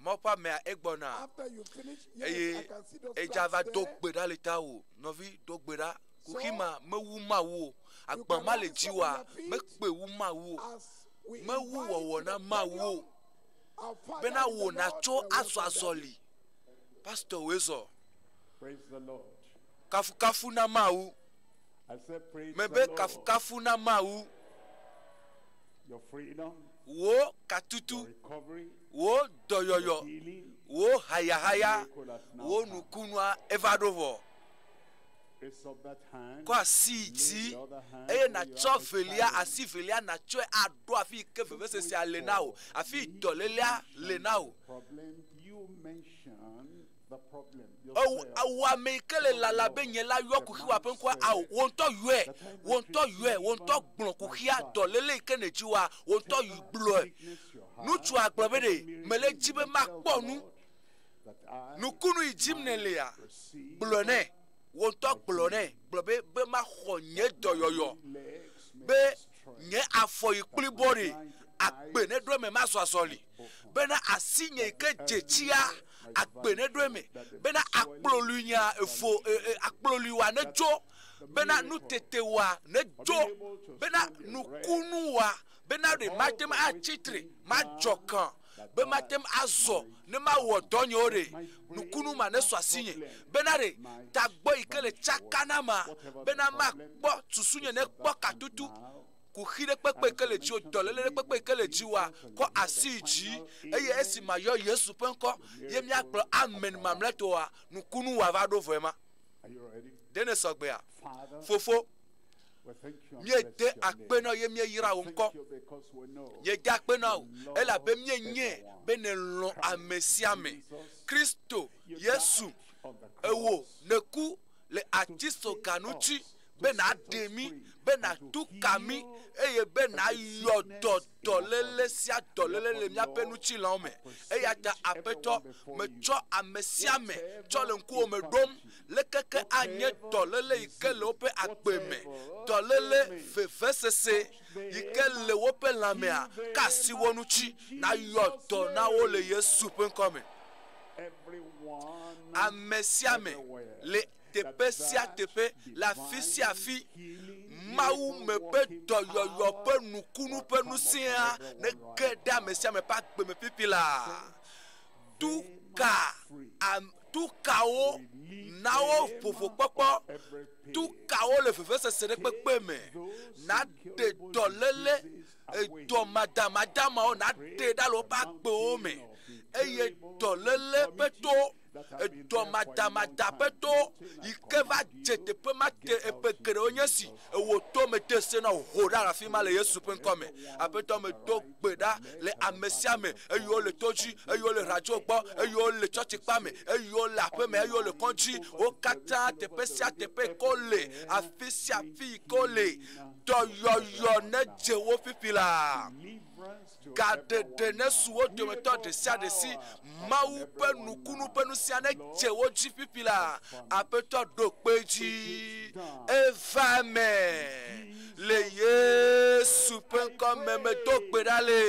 S1: mo pa me egbona
S3: After you finish, yes, I
S1: eye
S3: can see those
S1: ejava
S3: flags there.
S1: dogbera le tawo novi dogbera kuhima mewu mawo agbama le jiwa mekpe wu mawo
S3: As we
S1: mewu
S3: invite
S1: wowo
S3: to
S1: na
S3: the
S1: mawo
S3: podium, our Father
S1: bena
S3: in the
S1: wo na
S3: Lord,
S1: cho
S3: we welcome
S1: aso azoli pastor wezo
S2: Praise the Lord.
S1: kafu na mawu
S2: I said, praise
S1: mebe
S2: the Lord.
S1: kafu na mawu
S2: Your freedom,
S1: wo
S2: your
S1: katutu
S2: recovery,
S1: wo doyoyo
S2: healing,
S1: wo hayahaya
S2: miracle has now
S1: wo
S2: come.
S1: nukunwa evadovo
S2: Raise up that hand.
S1: ko asiti
S2: Lay the other hand
S1: eye
S2: where
S1: na
S2: you
S1: cho
S2: are
S1: velia
S2: excited.
S1: asi velia na cho ado afi ke veve sese alenao afi dolelia lenao
S2: Problem you mentioned the problem
S1: o
S2: yourself.
S1: awa me kele lala be yen la yo ku hiwa pen kwa aw wonto yue wonto gbon ku hia dolele kenejiwa wonto yuglo nutu agbobede mele jibe makponu nukunu ijimnele ya blone wonto blone blobe be ma honye doyoyo be nye afọ ikpulibori akpe ne do me maso asoli be na asinye ke jechia akpe ne do me be na akplolunya efo akploluwa ne jo be na nutetewa ne jo be na nukunuwa be na de matem achitre majokan be matem azo ne ma wo donyo re nukunu ma ne so asinye be na re tagbo ikele chakana ma be na ma gbo tusunye ne gbo katutu kuhire pepe kele ji odolele pepe kele ji wa ko asiji eye esi ma yo Yesu penko ye mi agbo amen mamleto wa nukunu wa va do vema
S2: Are you ready?
S1: dene sogbe a
S2: Father,
S1: fofo miede akpena ye mieyra wo nkɔ yede akpena wo elabe mienye be ne lɔn ame sia ame Kristo Yesu ewo neku le atiso ganuti be na demi be na tukami eye be na yɔ dɔdɔlele sia dɔlele le miaƒe nutsi la me eya ta aƒetɔ metsɔ ame sia ame tsɔ le ŋkuwo me ɖom lekeke anye dɔlele yi ke le woƒe agbe me dɔlele vevesese yi ke le woƒe lãmea ka asi wo nutsi na yɔ dɔ na wo le Yesu ƒe ŋkɔ me ame sia ame le teƒe sia teƒe le afi sia afi Mawu me pe dɔyɔyɔ pe nukunu pe nusia ne ge ɖe ame sia ame ƒe agbe me pipi la tukawo nawo ƒoƒokpɔkpɔ tukawo le vevesese ɖe kpekpe me na de dɔlele dɔmadamadawo na de ɖa le woƒe agbewo me eye dɔlele ƒe to dɔmadamada ƒe to yi ke va dze teƒe ma te eƒe geɖewo nye si ewo to me de se na ho ɖe afi ma le Yesu ƒe ŋkɔ me aƒetɔ me do gbe ɖa le ame sia ame eyiwo le to dzi eyiwo le radio gbɔ eyiwo le tsɔtsikpa me eyiwo le aƒe me eyiwo le kɔdzi wo katã teƒe sia teƒe ko le afi sia afi ko le dɔyɔyɔ ne dze wo pipi la gaɖeɖe ne su wo dometɔ ɖe sia ɖe si Mawu ƒe nukunu ƒe nu sia ne dze wo dzi pipi la aƒetɔ ɖo kpe dzi eva me le Yesu ƒe ŋkɔ me medo gbe ɖa le.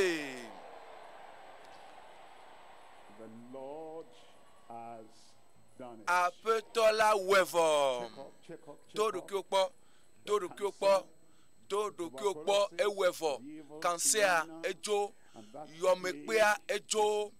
S1: Aƒetɔ la wɔe vɔ do ɖokuiwo kpɔ do ɖokuiwo kpɔ do ɖokuiwo kpɔ ewɔe vɔ kansea edzo yɔmekpea edzo